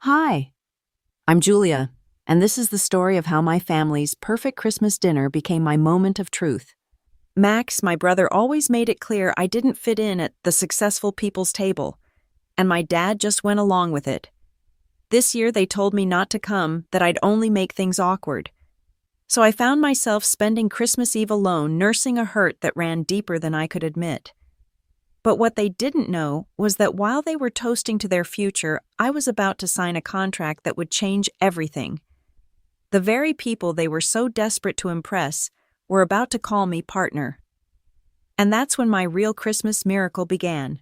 Hi, I'm Julia, and this is the story of how my family's perfect Christmas dinner became my moment of truth. Max, my brother, always made it clear I didn't fit in at the successful people's table, and my dad just went along with it. This year they told me not to come, that I'd only make things awkward. So I found myself spending Christmas Eve alone, nursing a hurt that ran deeper than I could admit. But what they didn't know was that while they were toasting to their future, I was about to sign a contract that would change everything. The very people they were so desperate to impress were about to call me partner. And that's when my real Christmas miracle began.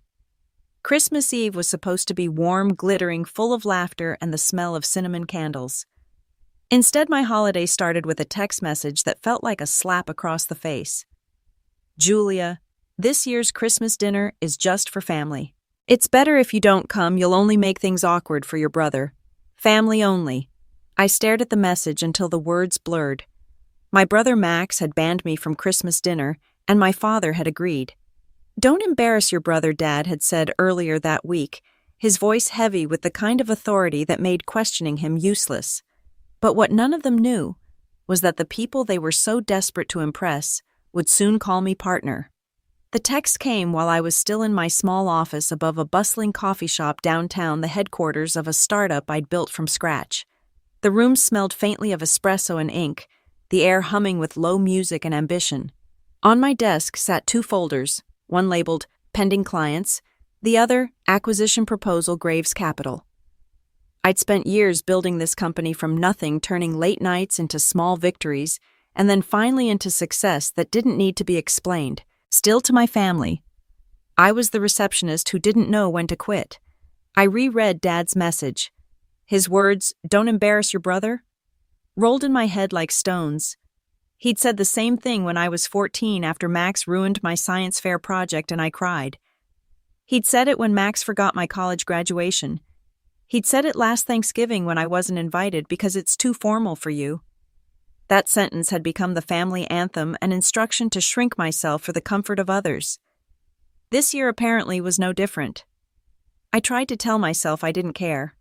Christmas Eve was supposed to be warm, glittering, full of laughter and the smell of cinnamon candles. Instead, my holiday started with a text message that felt like a slap across the face. Julia, this year's Christmas dinner is just for family. It's better if you don't come, you'll only make things awkward for your brother. Family only. I stared at the message until the words blurred. My brother Max had banned me from Christmas dinner, and my father had agreed. "Don't embarrass your brother," Dad had said earlier that week, his voice heavy with the kind of authority that made questioning him useless. But what none of them knew was that the people they were so desperate to impress would soon call me partner. The text came while I was still in my small office above a bustling coffee shop downtown, the headquarters of a startup I'd built from scratch. The room smelled faintly of espresso and ink, the air humming with low music and ambition. On my desk sat two folders, one labeled Pending Clients, the other Acquisition Proposal Graves Capital. I'd spent years building this company from nothing, turning late nights into small victories, and then finally into success that didn't need to be explained. Still to my family. I was the receptionist who didn't know when to quit. I reread Dad's message. His words, "Don't embarrass your brother," rolled in my head like stones. He'd said the same thing when I was 14 after Max ruined my science fair project and I cried. He'd said it when Max forgot my college graduation. He'd said it last Thanksgiving when I wasn't invited because it's too formal for you. That sentence had become the family anthem, an instruction to shrink myself for the comfort of others. This year apparently was no different. I tried to tell myself I didn't care.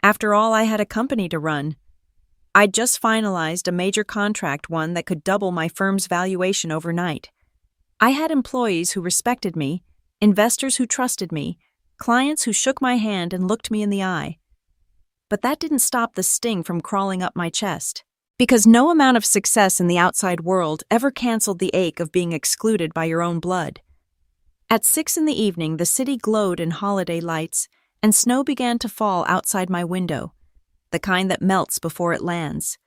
After all, I had a company to run. I'd just finalized a major contract, one that could double my firm's valuation overnight. I had employees who respected me, investors who trusted me, clients who shook my hand and looked me in the eye. But that didn't stop the sting from crawling up my chest. Because no amount of success in the outside world ever canceled the ache of being excluded by your own blood. At 6 p.m, the city glowed in holiday lights, and snow began to fall outside my window, the kind that melts before it lands.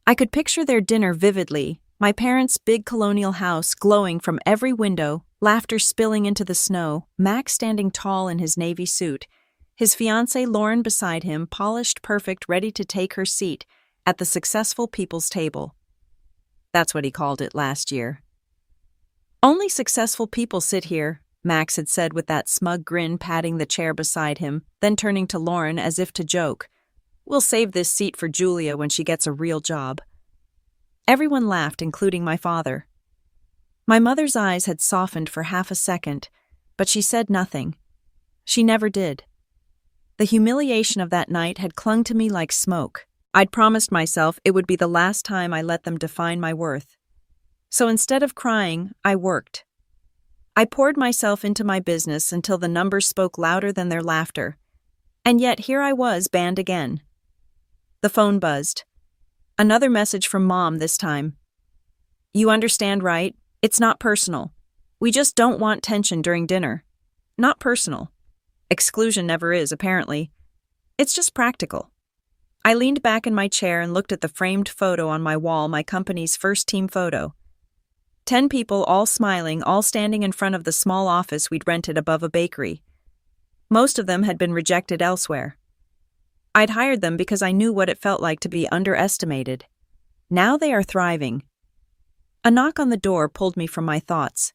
I could picture their dinner vividly, my parents' big colonial house glowing from every window, laughter spilling into the snow, Max standing tall in his navy suit, his fiancée Lauren beside him, polished, perfect, ready to take her seat at the successful people's table. That's what he called it last year. "Only successful people sit here," Max had said with that smug grin, patting the chair beside him, then turning to Lauren as if to joke. "We'll save this seat for Julia when she gets a real job." Everyone laughed, including my father. My mother's eyes had softened for half a second, but she said nothing. She never did. The humiliation of that night had clung to me like smoke. I'd promised myself it would be the last time I let them define my worth. So instead of crying, I worked. I poured myself into my business until the numbers spoke louder than their laughter. And yet here I was, banned again. The phone buzzed. Another message from Mom this time. "You understand, right? It's not personal. We just don't want tension during dinner. Not personal. Exclusion never is, apparently. It's just practical." I leaned back in my chair and looked at the framed photo on my wall, my company's first team photo. 10 people, all smiling, all standing in front of the small office we'd rented above a bakery. Most of them had been rejected elsewhere. I'd hired them because I knew what it felt like to be underestimated. Now they are thriving. A knock on the door pulled me from my thoughts.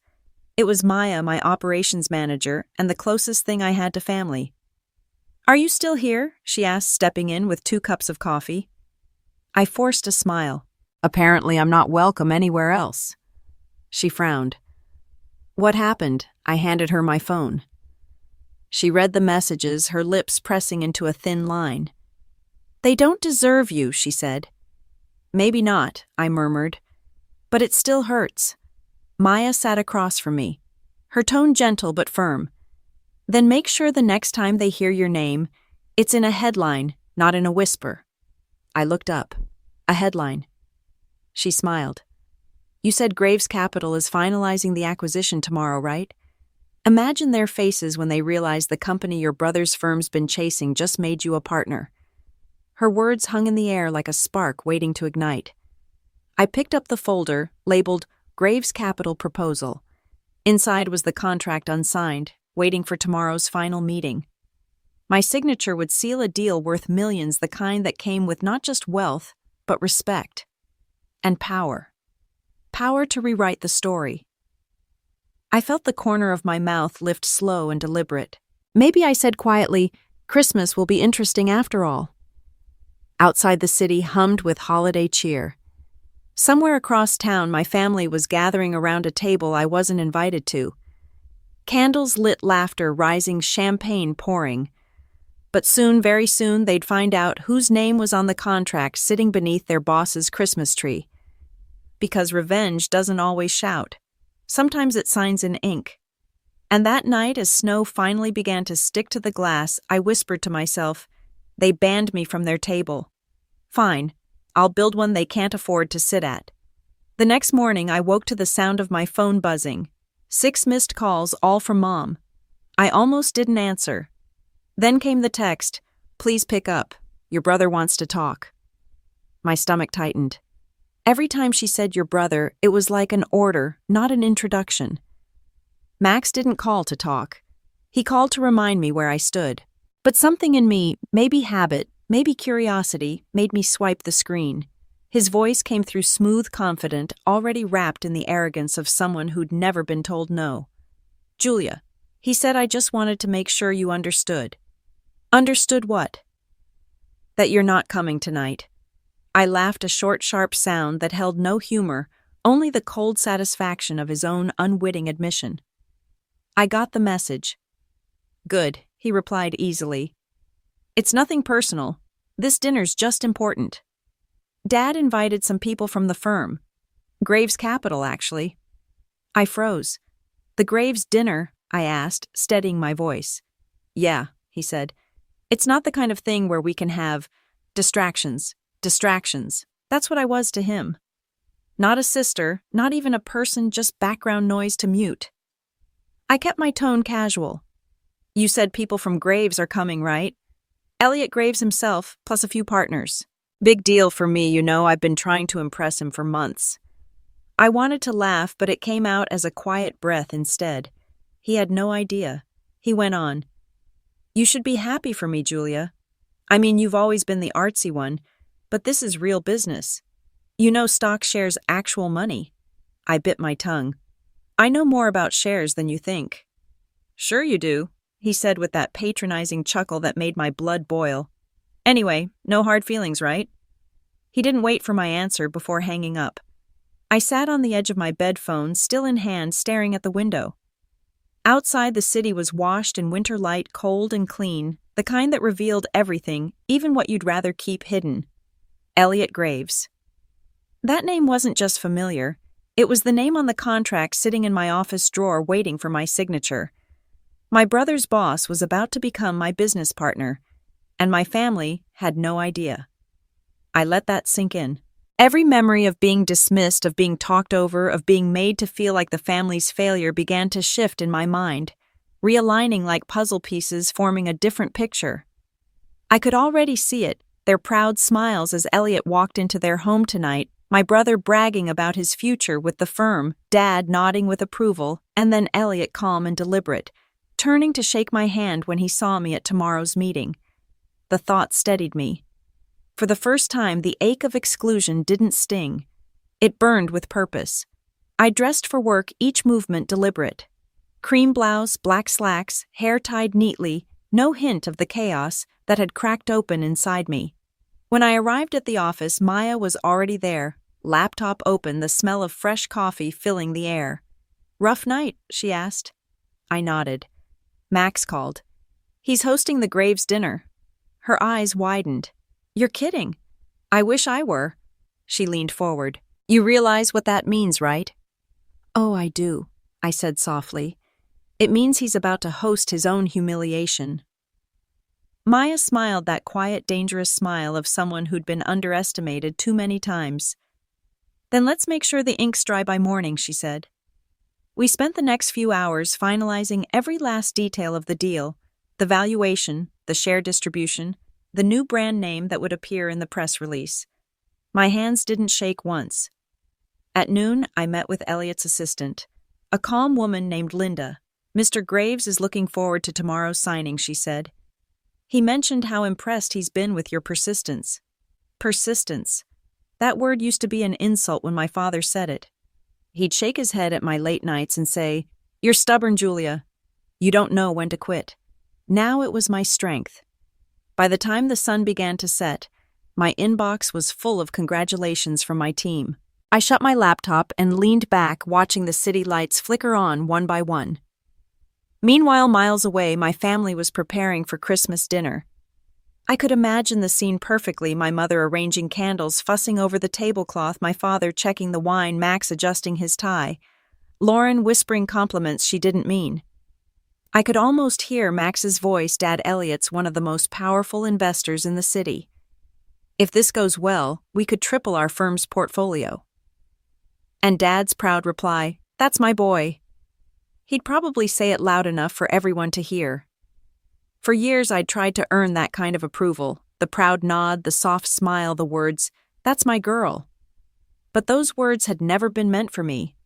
It was Maya, my operations manager, and the closest thing I had to family. "Are you still here?" she asked, stepping in with 2 cups of coffee. I forced a smile. "Apparently I'm not welcome anywhere else." She frowned. "What happened?" I handed her my phone. She read the messages, her lips pressing into a thin line. They don't deserve you, she said. Maybe not, I murmured. But it still hurts. Maya sat across from me, her tone gentle but firm. Then make sure the next time they hear your name, it's in a headline, not in a whisper. I looked up. A headline. She smiled. You said Graves Capital is finalizing the acquisition tomorrow, right? Imagine their faces when they realize the company your brother's firm's been chasing just made you a partner. Her words hung in the air like a spark waiting to ignite. I picked up the folder, labeled Graves Capital Proposal. Inside was the contract unsigned, waiting for tomorrow's final meeting. My signature would seal a deal worth millions, the kind that came with not just wealth, but respect. And power. Power to rewrite the story. I felt the corner of my mouth lift slow and deliberate. Maybe I said quietly, Christmas will be interesting after all. Outside the city hummed with holiday cheer. Somewhere across town, my family was gathering around a table I wasn't invited to. Candles lit, laughter rising, champagne pouring. But soon, very soon, they'd find out whose name was on the contract sitting beneath their boss's Christmas tree. Because revenge doesn't always shout. Sometimes it signs in ink. And that night, as snow finally began to stick to the glass, I whispered to myself, they banned me from their table. Fine, I'll build one they can't afford to sit at. The next morning, I woke to the sound of my phone buzzing. 6 missed calls, all from Mom. I almost didn't answer. Then came the text, please pick up. Your brother wants to talk. My stomach tightened. Every time she said your brother, it was like an order, not an introduction. Max didn't call to talk. He called to remind me where I stood. But something in me, maybe habit, maybe curiosity, made me swipe the screen. His voice came through smooth, confident, already wrapped in the arrogance of someone who'd never been told no. Julia, he said, I just wanted to make sure you understood. Understood what? That you're not coming tonight. I laughed, a short, sharp sound that held no humor, only the cold satisfaction of his own unwitting admission. I got the message. Good, he replied easily. It's nothing personal. This dinner's just important. Dad invited some people from the firm. Graves Capital, actually. I froze. The Graves dinner? I asked, steadying my voice. Yeah, he said. It's not the kind of thing where we can have distractions. That's what I was to him. Not a sister, not even a person, just background noise to mute. I kept my tone casual. You said people from Graves are coming, right? Elliot Graves himself, plus a few partners. Big deal for me, you know, I've been trying to impress him for months. I wanted to laugh, but it came out as a quiet breath instead. He had no idea. He went on. You should be happy for me, Julia. I mean, you've always been the artsy one, but this is real business. You know stock shares actual money. I bit my tongue. I know more about shares than you think. Sure you do, he said with that patronizing chuckle that made my blood boil. Anyway, no hard feelings, right? He didn't wait for my answer before hanging up. I sat on the edge of my bed, phone still in hand, staring at the window. Outside, the city was washed in winter light, cold and clean, the kind that revealed everything, even what you'd rather keep hidden. Elliot Graves. That name wasn't just familiar. It was the name on the contract sitting in my office drawer waiting for my signature. My brother's boss was about to become my business partner, and my family had no idea. I let that sink in. Every memory of being dismissed, of being talked over, of being made to feel like the family's failure began to shift in my mind, realigning like puzzle pieces, forming a different picture. I could already see it, their proud smiles as Elliot walked into their home tonight, my brother bragging about his future with the firm, Dad nodding with approval, and then Elliot calm and deliberate, turning to shake my hand when he saw me at tomorrow's meeting. The thought steadied me. For the first time, the ache of exclusion didn't sting. It burned with purpose. I dressed for work, each movement deliberate. Cream blouse, black slacks, hair tied neatly, no hint of the chaos that had cracked open inside me. When I arrived at the office, Maya was already there, laptop open, the smell of fresh coffee filling the air. Rough night, she asked. I nodded. Max called. He's hosting the Graves dinner. Her eyes widened. You're kidding. I wish I were. She leaned forward. You realize what that means, right? Oh, I do, I said softly. It means he's about to host his own humiliation. Maya smiled that quiet, dangerous smile of someone who'd been underestimated too many times. Then let's make sure the ink's dry by morning, she said. We spent the next few hours finalizing every last detail of the deal, the valuation, the share distribution, the new brand name that would appear in the press release. My hands didn't shake once. At noon, I met with Elliot's assistant, a calm woman named Linda. Mr. Graves is looking forward to tomorrow's signing, she said. He mentioned how impressed he's been with your persistence. Persistence. That word used to be an insult when my father said it. He'd shake his head at my late nights and say, You're stubborn, Julia. You don't know when to quit. Now it was my strength. By the time the sun began to set, my inbox was full of congratulations from my team. I shut my laptop and leaned back, watching the city lights flicker on one by one. Meanwhile, miles away, my family was preparing for Christmas dinner. I could imagine the scene perfectly, my mother arranging candles, fussing over the tablecloth, my father checking the wine, Max adjusting his tie, Lauren whispering compliments she didn't mean. I could almost hear Max's voice. Dad Elliot's one of the most powerful investors in the city. If this goes well, we could triple our firm's portfolio. And Dad's proud reply, That's my boy. He'd probably say it loud enough for everyone to hear. For years I'd tried to earn that kind of approval, the proud nod, the soft smile, the words, That's my girl. But those words had never been meant for me.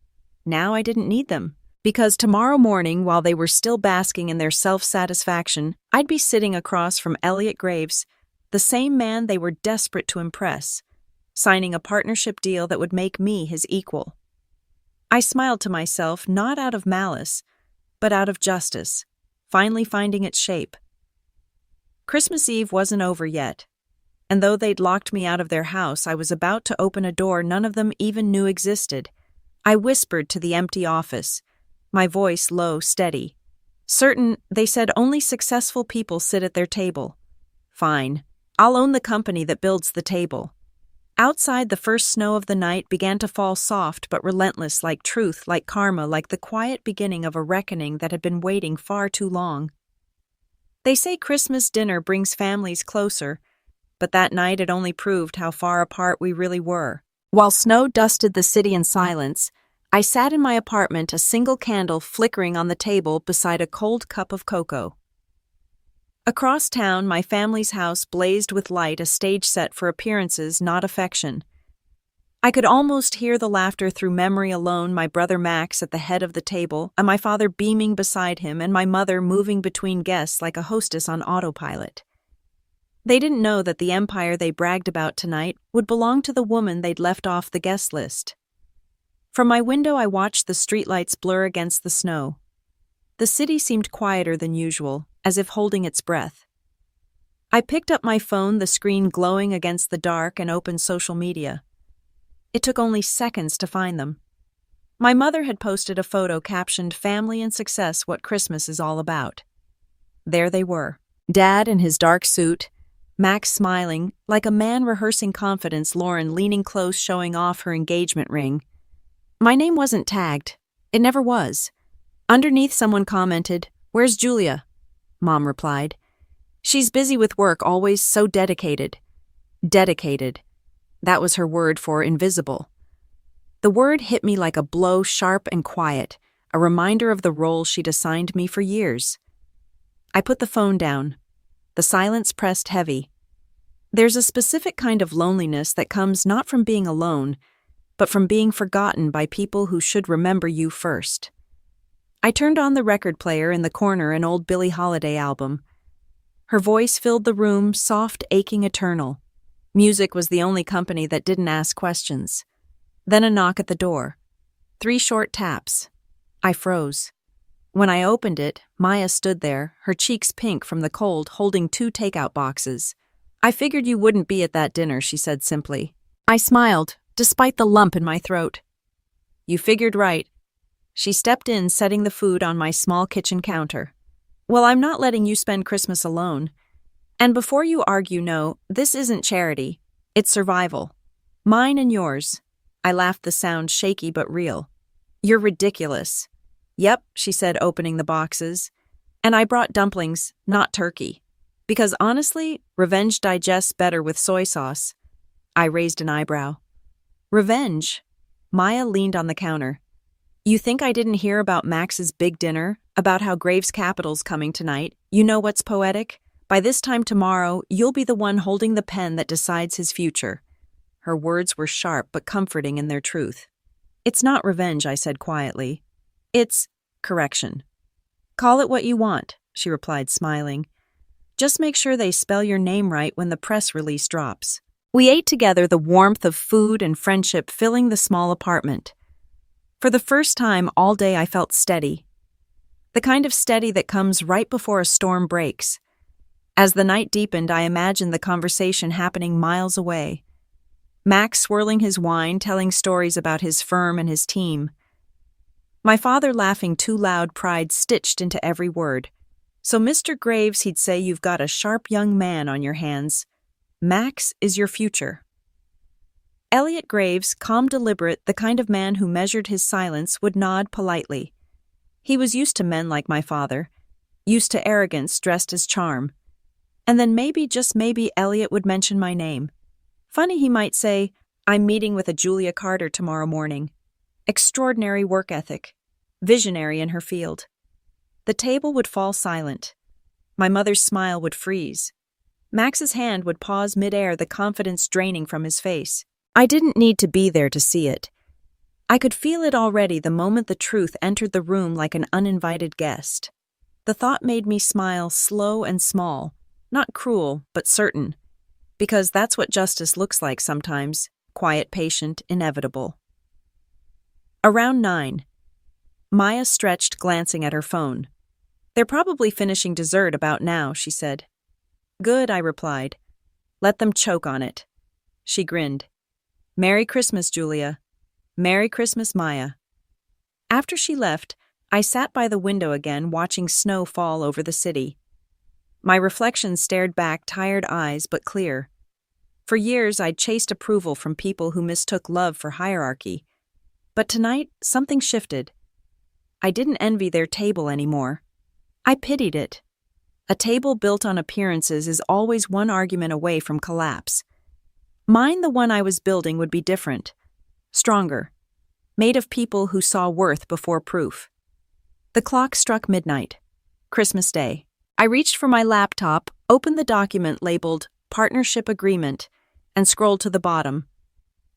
Now I didn't need them, because tomorrow morning, while they were still basking in their self-satisfaction, I'd be sitting across from Elliot Graves, the same man they were desperate to impress, signing a partnership deal that would make me his equal. I smiled to myself, not out of malice, but out of justice, finally finding its shape. Christmas Eve wasn't over yet, and though they'd locked me out of their house, I was about to open a door none of them even knew existed. I whispered to the empty office, my voice low, steady. Certain, they said only successful people sit at their table. Fine, I'll own the company that builds the table. Outside, the first snow of the night began to fall, soft but relentless, like truth, like karma, like the quiet beginning of a reckoning that had been waiting far too long. They say Christmas dinner brings families closer, but that night it only proved how far apart we really were. While snow dusted the city in silence, I sat in my apartment, a single candle flickering on the table beside a cold cup of cocoa. Across town, my family's house blazed with light, a stage set for appearances, not affection. I could almost hear the laughter through memory alone, my brother Max at the head of the table, and my father beaming beside him, and my mother moving between guests like a hostess on autopilot. They didn't know that the empire they bragged about tonight would belong to the woman they'd left off the guest list. From my window, I watched the streetlights blur against the snow. The city seemed quieter than usual, as if holding its breath. I picked up my phone, the screen glowing against the dark, and opened social media. It took only seconds to find them. My mother had posted a photo captioned, Family and Success, What Christmas is All About. There they were, Dad in his dark suit, Max smiling, like a man rehearsing confidence, Lauren leaning close, showing off her engagement ring. My name wasn't tagged. It never was. Underneath, someone commented, Where's Julia? Mom replied, She's busy with work, always so dedicated. Dedicated. That was her word for invisible. The word hit me like a blow, sharp and quiet, a reminder of the role she'd assigned me for years. I put the phone down. The silence pressed heavy. There's a specific kind of loneliness that comes not from being alone, but from being forgotten by people who should remember you first. I turned on the record player in the corner, an old Billie Holiday album. Her voice filled the room, soft, aching, eternal. Music was the only company that didn't ask questions. Then a knock at the door. 3 short taps. I froze. When I opened it, Maya stood there, her cheeks pink from the cold, holding 2 takeout boxes. I figured you wouldn't be at that dinner, she said simply. I smiled, despite the lump in my throat. You figured right. She stepped in, setting the food on my small kitchen counter. Well, I'm not letting you spend Christmas alone. And before you argue, no, this isn't charity. It's survival. Mine and yours. I laughed, the sound shaky but real. You're ridiculous. Yep, she said, opening the boxes. And I brought dumplings, not turkey. Because honestly, revenge digests better with soy sauce. I raised an eyebrow. Revenge? Maya leaned on the counter. You think I didn't hear about Max's big dinner? About how Graves Capital's coming tonight? You know what's poetic? By this time tomorrow, you'll be the one holding the pen that decides his future. Her words were sharp but comforting in their truth. It's not revenge, I said quietly. It's correction. Call it what you want, she replied, smiling. Just make sure they spell your name right when the press release drops. We ate together, the warmth of food and friendship filling the small apartment. For the first time all day I felt steady. The kind of steady that comes right before a storm breaks. As the night deepened, I imagined the conversation happening miles away. Max swirling his wine, telling stories about his firm and his team. My father laughing too loud, pride stitched into every word. So Mr. Graves, he'd say, you've got a sharp young man on your hands. Max is your future. Elliot Graves, calm, deliberate, the kind of man who measured his silence, would nod politely. He was used to men like my father, used to arrogance dressed as charm. And then maybe, just maybe, Elliot would mention my name. Funny, he might say, I'm meeting with a Julia Carter tomorrow morning. Extraordinary work ethic. Visionary in her field. The table would fall silent. My mother's smile would freeze. Max's hand would pause midair, the confidence draining from his face. I didn't need to be there to see it. I could feel it already the moment the truth entered the room like an uninvited guest. The thought made me smile, slow and small, not cruel, but certain. Because that's what justice looks like sometimes, quiet, patient, inevitable. Around 9. Maya stretched, glancing at her phone. They're probably finishing dessert about now, she said. Good, I replied. Let them choke on it. She grinned. Merry Christmas, Julia. Merry Christmas, Maya. After she left, I sat by the window again, watching snow fall over the city. My reflection stared back, tired eyes but clear. For years I'd chased approval from people who mistook love for hierarchy. But tonight, something shifted. I didn't envy their table anymore. I pitied it. A table built on appearances is always one argument away from collapse. Mine, the one I was building, would be different. Stronger. Made of people who saw worth before proof. The clock struck midnight. Christmas Day. I reached for my laptop, opened the document labeled Partnership Agreement, and scrolled to the bottom.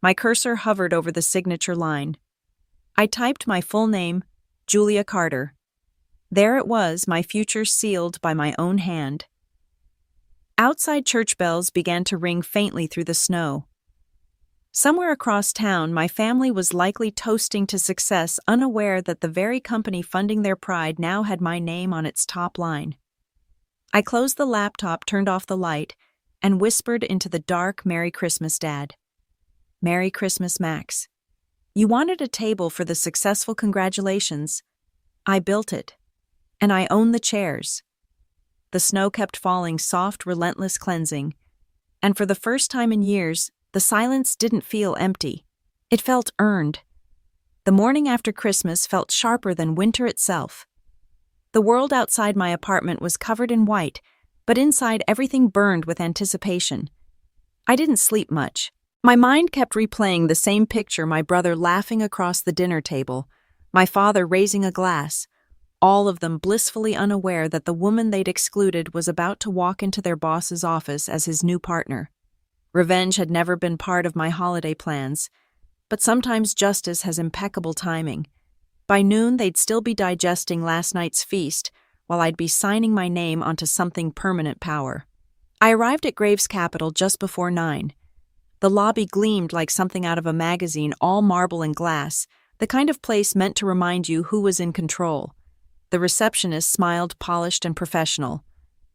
My cursor hovered over the signature line. I typed my full name, Julia Carter. There it was, my future sealed by my own hand. Outside church bells began to ring faintly through the snow. Somewhere across town, my family was likely toasting to success, unaware that the very company funding their pride now had my name on its top line. I closed the laptop, turned off the light, and whispered into the dark, Merry Christmas, Dad. Merry Christmas, Max. You wanted a table for the successful congratulations. I built it. And I own the chairs. The snow kept falling, soft, relentless cleansing. And for the first time in years, the silence didn't feel empty. It felt earned. The morning after Christmas felt sharper than winter itself. The world outside my apartment was covered in white, but inside everything burned with anticipation. I didn't sleep much. My mind kept replaying the same picture, my brother laughing across the dinner table, my father raising a glass, all of them blissfully unaware that the woman they'd excluded was about to walk into their boss's office as his new partner. Revenge had never been part of my holiday plans, but sometimes justice has impeccable timing. By noon, they'd still be digesting last night's feast, while I'd be signing my name onto something permanent power. I arrived at Graves Capital just before 9. The lobby gleamed like something out of a magazine, all marble and glass, the kind of place meant to remind you who was in control. The receptionist smiled, polished and professional.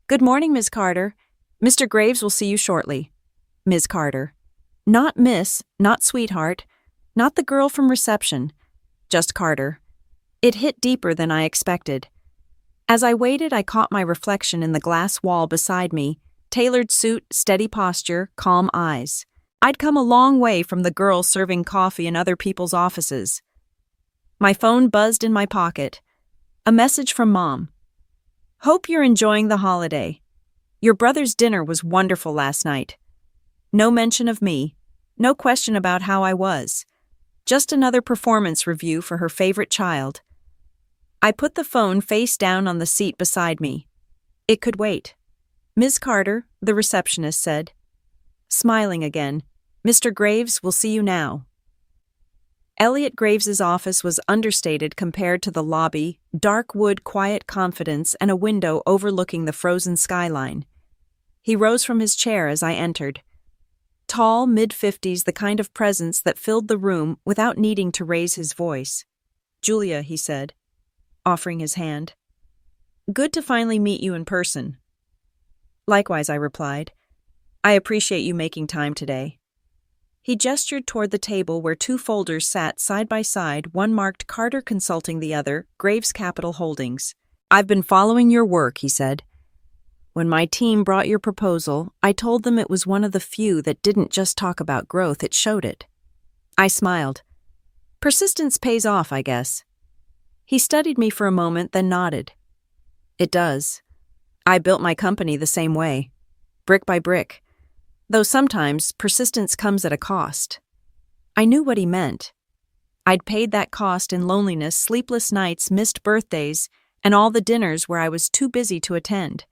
Good morning, Ms. Carter. Mr. Graves will see you shortly. Ms. Carter. Not Miss, not sweetheart, not the girl from reception. Just Carter. It hit deeper than I expected. As I waited, I caught my reflection in the glass wall beside me, Tailored suit, steady posture, calm eyes. I'd come a long way from the girl serving coffee in other people's offices. My phone buzzed in my pocket. A message from Mom. Hope you're enjoying the holiday. Your brother's dinner was wonderful last night. No mention of me. No question about how I was. Just another performance review for her favorite child. I put the phone face down on the seat beside me. It could wait. Ms. Carter, the receptionist said. Smiling again, Mr. Graves will see you now. Elliot Graves's office was understated compared to the lobby, dark wood quiet confidence and a window overlooking the frozen skyline. He rose from his chair as I entered. Tall, mid-50s, the kind of presence that filled the room without needing to raise his voice. Julia, he said, offering his hand. Good to finally meet you in person. Likewise, I replied. I appreciate you making time today. He gestured toward the table where two folders sat side by side, one marked Carter Consulting, the other, Graves Capital Holdings. I've been following your work, he said. When my team brought your proposal, I told them it was one of the few that didn't just talk about growth, it showed it. I smiled. Persistence pays off, I guess. He studied me for a moment, then nodded. It does. I built my company the same way, brick by brick, though sometimes persistence comes at a cost. I knew what he meant. I'd paid that cost in loneliness, sleepless nights, missed birthdays, and all the dinners where I was too busy to attend.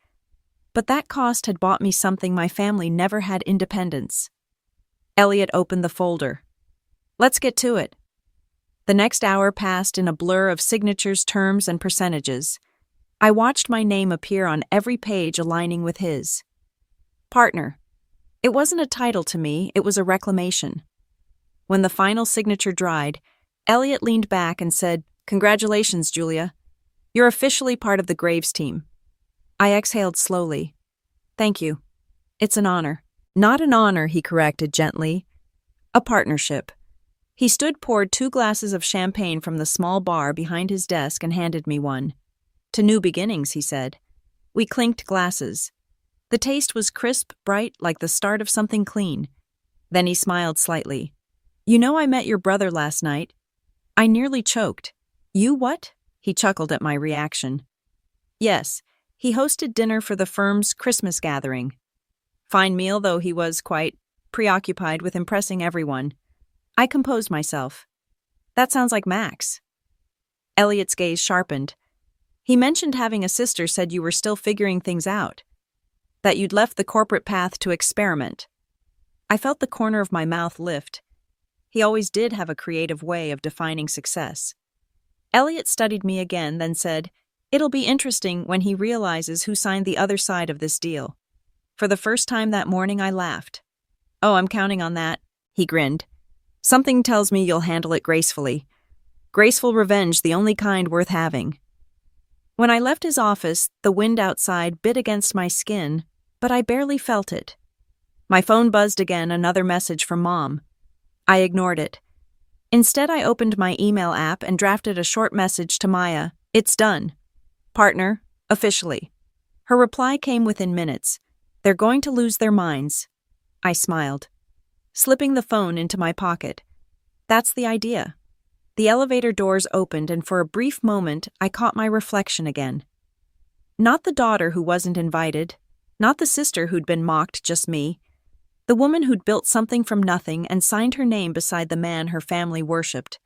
But that cost had bought me something my family never had: independence. Elliot opened the folder. Let's get to it. The next hour passed in a blur of signatures, terms, and percentages. I watched my name appear on every page aligning with his. Partner. It wasn't a title to me, it was a reclamation. When the final signature dried, Elliot leaned back and said, Congratulations, Julia. You're officially part of the Graves team. I exhaled slowly. Thank you. It's an honor. Not an honor, he corrected gently. A partnership. He poured 2 glasses of champagne from the small bar behind his desk and handed me one. To new beginnings, he said. We clinked glasses. The taste was crisp, bright, like the start of something clean. Then he smiled slightly. You know, I met your brother last night. I nearly choked. You what? He chuckled at my reaction. Yes, he hosted dinner for the firm's Christmas gathering. Fine meal, though he was quite preoccupied with impressing everyone. I composed myself. That sounds like Max. Elliot's gaze sharpened. He mentioned having a sister, said you were still figuring things out. That you'd left the corporate path to experiment. I felt the corner of my mouth lift. He always did have a creative way of defining success. Elliot studied me again, then said, It'll be interesting when he realizes who signed the other side of this deal. For the first time that morning, I laughed. Oh, I'm counting on that, he grinned. Something tells me you'll handle it gracefully. Graceful revenge, the only kind worth having. When I left his office, the wind outside bit against my skin, but I barely felt it. My phone buzzed again, another message from Mom. I ignored it. Instead, I opened my email app and drafted a short message to Maya. It's done. Partner, officially. Her reply came within minutes. They're going to lose their minds. I smiled, slipping the phone into my pocket. That's the idea. The elevator doors opened, and for a brief moment, I caught my reflection again. Not the daughter who wasn't invited, not the sister who'd been mocked, just me. The woman who'd built something from nothing and signed her name beside the man her family worshipped.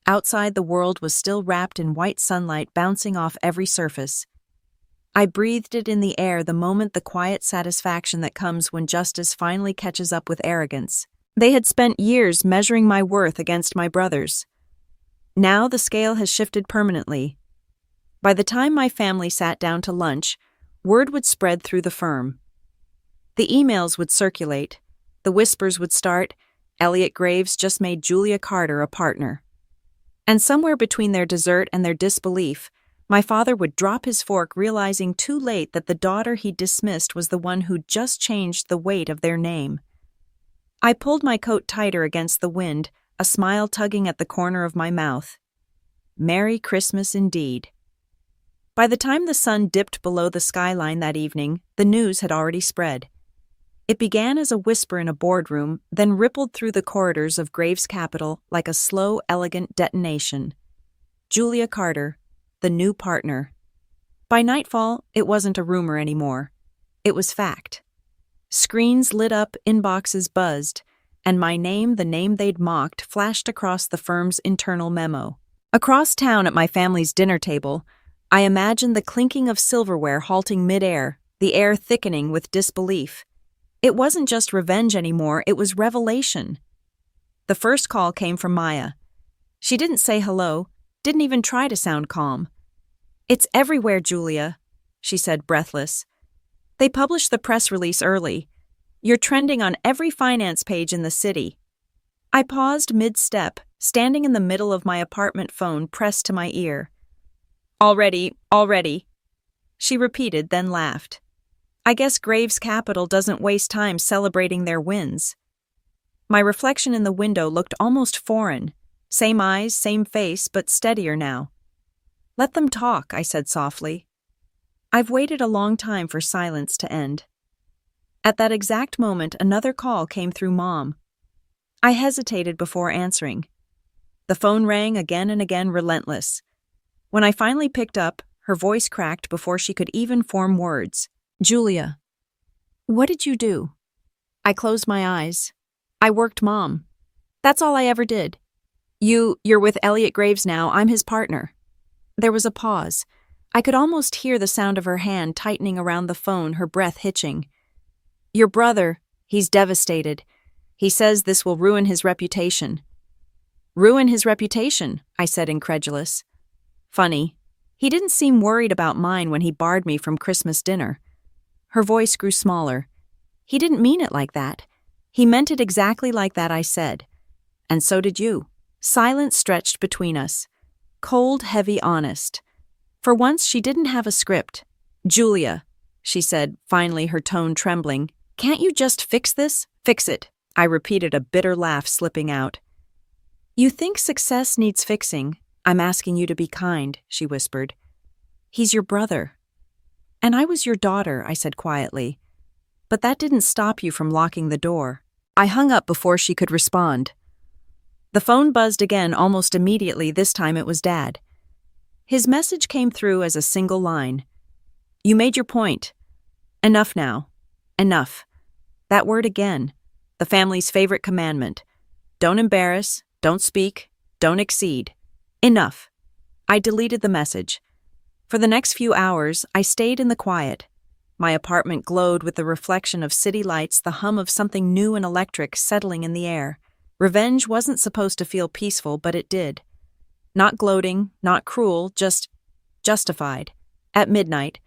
Outside, the world was still wrapped in white sunlight bouncing off every surface. I breathed it in the air, the moment, the quiet satisfaction that comes when justice finally catches up with arrogance. They had spent years measuring my worth against my brother's. Now the scale has shifted permanently. By the time my family sat down to lunch, word would spread through the firm. The emails would circulate. The whispers would start. Elliot Graves just made Julia Carter a partner. And somewhere between their dessert and their disbelief, my father would drop his fork, realizing too late that the daughter he dismissed was the one who'd just changed the weight of their name. I pulled my coat tighter against the wind, a smile tugging at the corner of my mouth. Merry Christmas indeed. By the time the sun dipped below the skyline that evening, the news had already spread. It began as a whisper in a boardroom, then rippled through the corridors of Graves' Capital like a slow, elegant detonation. Julia Carter, the new partner. By nightfall, it wasn't a rumor anymore. It was fact. Screens lit up, inboxes buzzed, and my name, the name they'd mocked, flashed across the firm's internal memo. Across town at my family's dinner table, I imagined the clinking of silverware halting midair, the air thickening with disbelief. It wasn't just revenge anymore, it was revelation. The first call came from Maya. She didn't say hello, didn't even try to sound calm. "It's everywhere, Julia," she said, breathless. "They published the press release early. You're trending on every finance page in the city." I paused mid-step, standing in the middle of my apartment phone pressed to my ear. Already, she repeated, then laughed. I guess Graves' Capital doesn't waste time celebrating their wins. My reflection in the window looked almost foreign. Same eyes, same face, but steadier now. "Let them talk," I said softly. I've waited a long time for silence to end. At that exact moment, another call came through Mom. I hesitated before answering. The phone rang again and again, relentless. When I finally picked up, her voice cracked before she could even form words. "Julia, what did you do?" I closed my eyes. "I worked, Mom. That's all I ever did." You're with Elliot Graves now. I'm his partner." There was a pause. I could almost hear the sound of her hand tightening around the phone, her breath hitching. "Your brother, he's devastated. He says this will ruin his reputation." "Ruin his reputation?" I said, incredulous. Funny. He didn't seem worried about mine when he barred me from Christmas dinner. Her voice grew smaller. "He didn't mean it like that. He meant it exactly like that," I said. "And so did you." Silence stretched between us. Cold, heavy, honest. For once, she didn't have a script. "Julia," she said, finally, her tone trembling, "can't you just fix this?" "Fix it," I repeated, a bitter laugh slipping out. "You think success needs fixing? I'm asking you to be kind," she whispered. "He's your brother." "And I was your daughter," I said quietly. "But that didn't stop you from locking the door." I hung up before she could respond. The phone buzzed again almost immediately. This time it was Dad. His message came through as a single line. "You made your point. Enough now. Enough." That word again. The family's favorite commandment. Don't embarrass, don't speak, don't exceed. Enough. I deleted the message. For the next few hours, I stayed in the quiet. My apartment glowed with the reflection of city lights, the hum of something new and electric settling in the air. Revenge wasn't supposed to feel peaceful, but it did. Not gloating, not cruel, just justified. At midnight,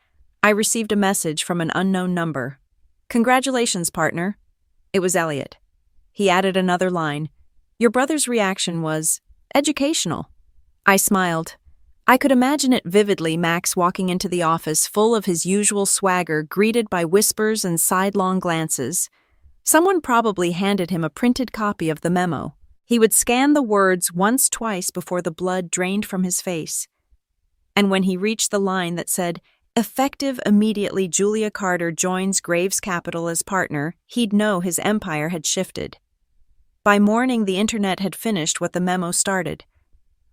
I received a message from an unknown number. "Congratulations, partner." It was Elliot. He added another line. "Your brother's reaction was educational." I smiled. I could imagine it vividly, Max walking into the office full of his usual swagger, greeted by whispers and sidelong glances. Someone probably handed him a printed copy of the memo. He would scan the words once, twice before the blood drained from his face. And when he reached the line that said, "Effective immediately, Julia Carter joins Graves' Capital as partner," he'd know his empire had shifted. By morning, the internet had finished what the memo started.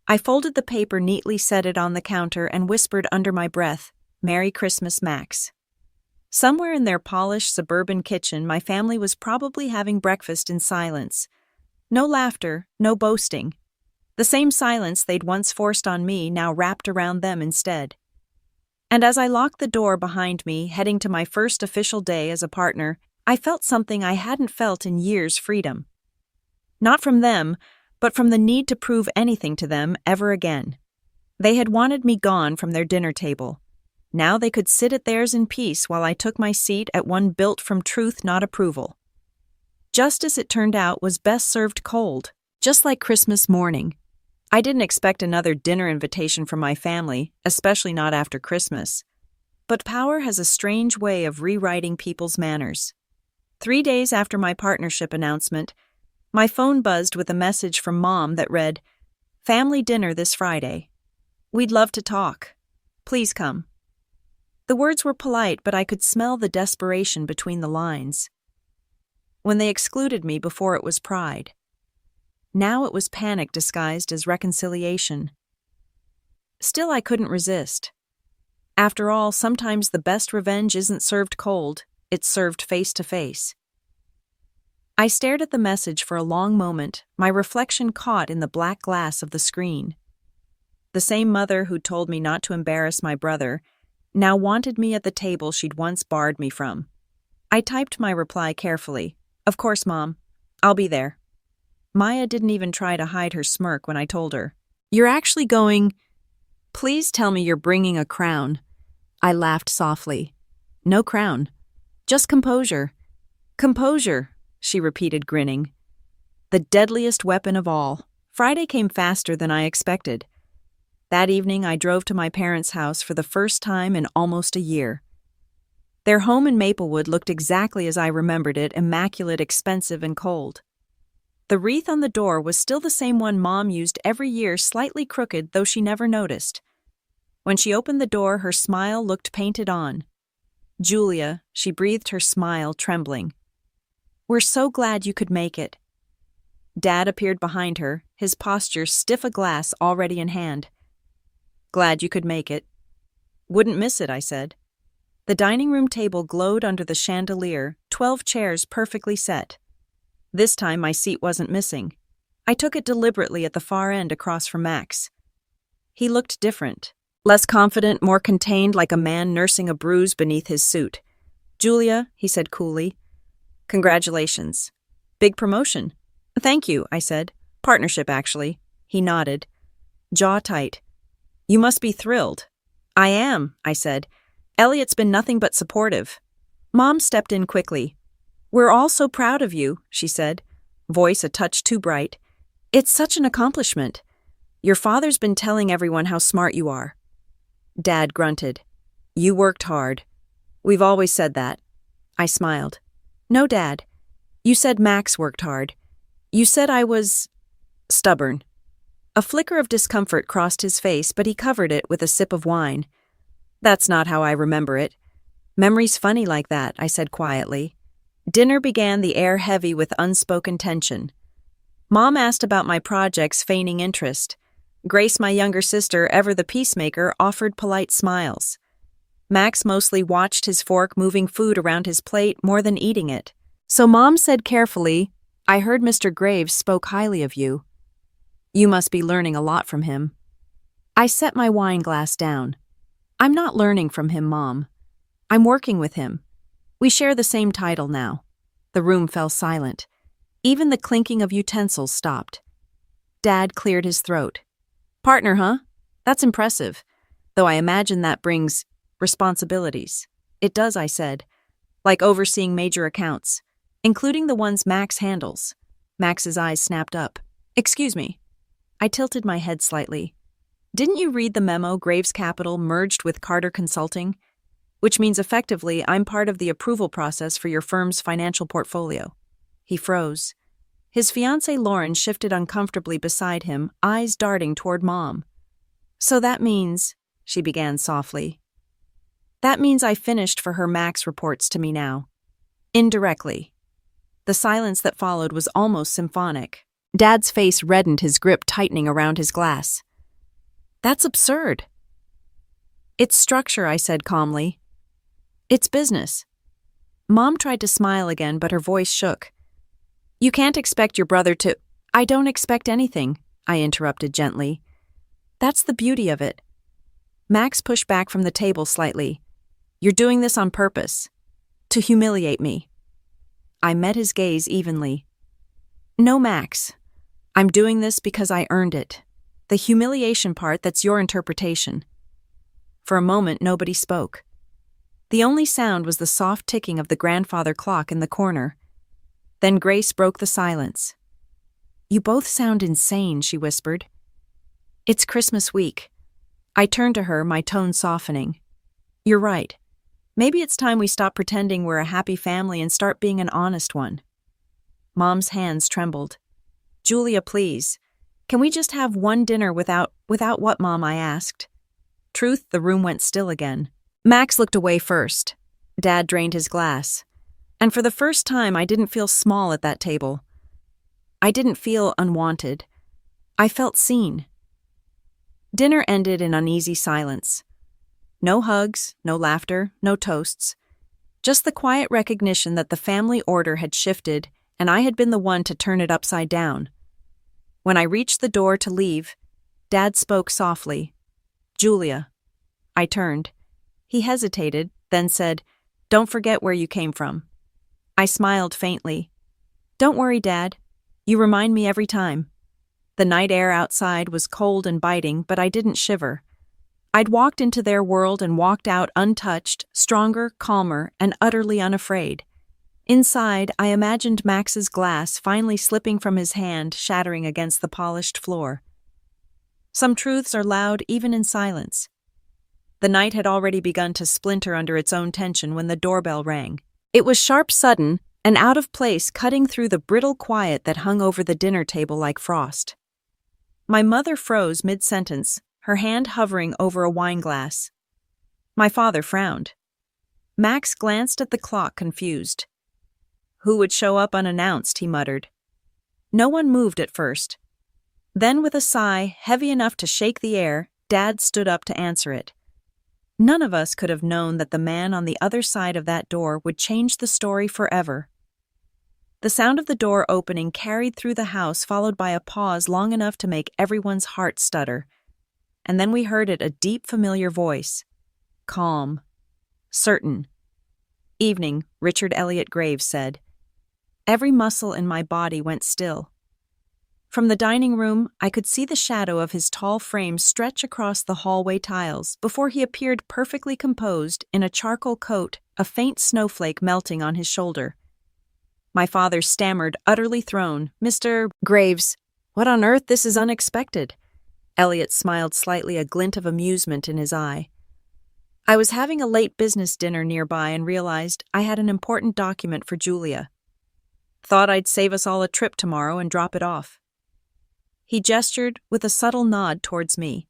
I folded the paper neatly, set it on the counter, and whispered under my breath, "Merry Christmas, Max." Somewhere in their polished suburban kitchen, my family was probably having breakfast in silence. No laughter, no boasting. The same silence they'd once forced on me now wrapped around them instead. And as I locked the door behind me, heading to my first official day as a partner, I felt something I hadn't felt in years: freedom. Not from them, but from the need to prove anything to them ever again. They had wanted me gone from their dinner table. Now they could sit at theirs in peace while I took my seat at one built from truth, not approval. Justice, it turned out, was best served cold, just like Christmas morning. I didn't expect another dinner invitation from my family, especially not after Christmas. But power has a strange way of rewriting people's manners. 3 days after my partnership announcement, my phone buzzed with a message from Mom that read, "Family dinner this Friday. We'd love to talk. Please come." The words were polite, but I could smell the desperation between the lines. when they excluded me before it was pride. Now it was panic disguised as reconciliation. Still, I couldn't resist. After all, sometimes the best revenge isn't served cold, it's served face to face. I stared at the message for a long moment, my reflection caught in the black glass of the screen. The same mother who told me not to embarrass my brother now wanted me at the table she'd once barred me from. I typed my reply carefully. Of course, Mom. I'll be there. Maya didn't even try to hide her smirk when I told her. You're actually going... Please tell me you're bringing a crown. I laughed softly. No crown. Just composure. Composure, she repeated, grinning. The deadliest weapon of all. Friday came faster than I expected. That evening, I drove to my parents' house for the first time in almost a year. Their home in Maplewood looked exactly as I remembered it, immaculate, expensive, and cold. The wreath on the door was still the same one Mom used every year, slightly crooked, though she never noticed. When she opened the door, her smile looked painted on. Julia, she breathed her smile, trembling. We're so glad you could make it. Dad appeared behind her, his posture stiff, a glass already in hand. Glad you could make it. Wouldn't miss it, I said. The dining room table glowed under the chandelier, 12 chairs perfectly set. This time my seat wasn't missing. I took it deliberately at the far end across from Max. He looked different, less confident, more contained, like a man nursing a bruise beneath his suit. Julia, he said coolly. Congratulations. Big promotion. Thank you, I said. Partnership, actually. He nodded. Jaw tight. You must be thrilled. I am, I said. Elliot's been nothing but supportive. Mom stepped in quickly. We're all so proud of you, she said, voice a touch too bright. It's such an accomplishment. Your father's been telling everyone how smart you are. Dad grunted. You worked hard. We've always said that. I smiled. No, Dad. You said Max worked hard. You said I was... stubborn. A flicker of discomfort crossed his face, but he covered it with a sip of wine. That's not how I remember it. Memory's funny like that, I said quietly. Dinner began, the air heavy with unspoken tension. Mom asked about my projects, feigning interest. Grace, my younger sister, ever the peacemaker, offered polite smiles. Max mostly watched his fork, moving food around his plate more than eating it. So Mom said carefully, I heard Mr. Graves spoke highly of you. You must be learning a lot from him. I set my wine glass down. I'm not learning from him, Mom. I'm working with him. We share the same title now. The room fell silent. Even the clinking of utensils stopped. Dad cleared his throat. Partner, huh? That's impressive. Though I imagine that brings responsibilities. It does, I said. Like overseeing major accounts, including the ones Max handles. Max's eyes snapped up. Excuse me. I tilted my head slightly. Didn't you read the memo Graves Capital merged with Carter Consulting? Which means effectively I'm part of the approval process for your firm's financial portfolio. He froze. His fiancée Lauren shifted uncomfortably beside him, eyes darting toward Mom. So that means, she began softly. That means I finished for her. Max reports to me now. Indirectly. The silence that followed was almost symphonic. Dad's face reddened, his grip tightening around his glass. That's absurd. It's structure, I said calmly. It's business. Mom tried to smile again, but her voice shook. You can't expect your brother to... I don't expect anything, I interrupted gently. That's the beauty of it. Max pushed back from the table slightly. You're doing this on purpose. To humiliate me. I met his gaze evenly. No, Max. I'm doing this because I earned it. The humiliation part, that's your interpretation. For a moment, nobody spoke. The only sound was the soft ticking of the grandfather clock in the corner. Then Grace broke the silence. You both sound insane, she whispered. It's Christmas week. I turned to her, my tone softening. You're right. Maybe it's time we stop pretending we're a happy family and start being an honest one. Mom's hands trembled. Julia, please. Can we just have one dinner without what, Mom? I asked. Truth, the room went still again. Max looked away first. Dad drained his glass. And for the first time, I didn't feel small at that table. I didn't feel unwanted. I felt seen. Dinner ended in uneasy silence. No hugs, no laughter, no toasts. Just the quiet recognition that the family order had shifted and I had been the one to turn it upside down. When I reached the door to leave, Dad spoke softly. "Julia." I turned. He hesitated, then said, "Don't forget where you came from." I smiled faintly. "Don't worry, Dad. You remind me every time." The night air outside was cold and biting, but I didn't shiver. I'd walked into their world and walked out untouched, stronger, calmer, and utterly unafraid. Inside, I imagined Max's glass finally slipping from his hand, shattering against the polished floor. Some truths are loud even in silence. The night had already begun to splinter under its own tension when the doorbell rang. It was sharp, sudden, and out of place, cutting through the brittle quiet that hung over the dinner table like frost. My mother froze mid-sentence, her hand hovering over a wine glass. My father frowned. Max glanced at the clock, confused. "Who would show up unannounced?" he muttered. No one moved at first. Then, with a sigh heavy enough to shake the air, Dad stood up to answer it. None of us could have known that the man on the other side of that door would change the story forever. The sound of the door opening carried through the house, followed by a pause long enough to make everyone's heart stutter. And then we heard it, a deep, familiar voice. Calm. Certain. "Evening," Richard Elliott Graves said. Every muscle in my body went still. From the dining room, I could see the shadow of his tall frame stretch across the hallway tiles before he appeared perfectly composed in a charcoal coat, a faint snowflake melting on his shoulder. My father stammered, utterly thrown, "Mr. Graves, what on earth? This is unexpected." Elliot smiled slightly, a glint of amusement in his eye. "I was having a late business dinner nearby and realized I had an important document for Julia. Thought I'd save us all a trip tomorrow and drop it off." He gestured with a subtle nod towards me.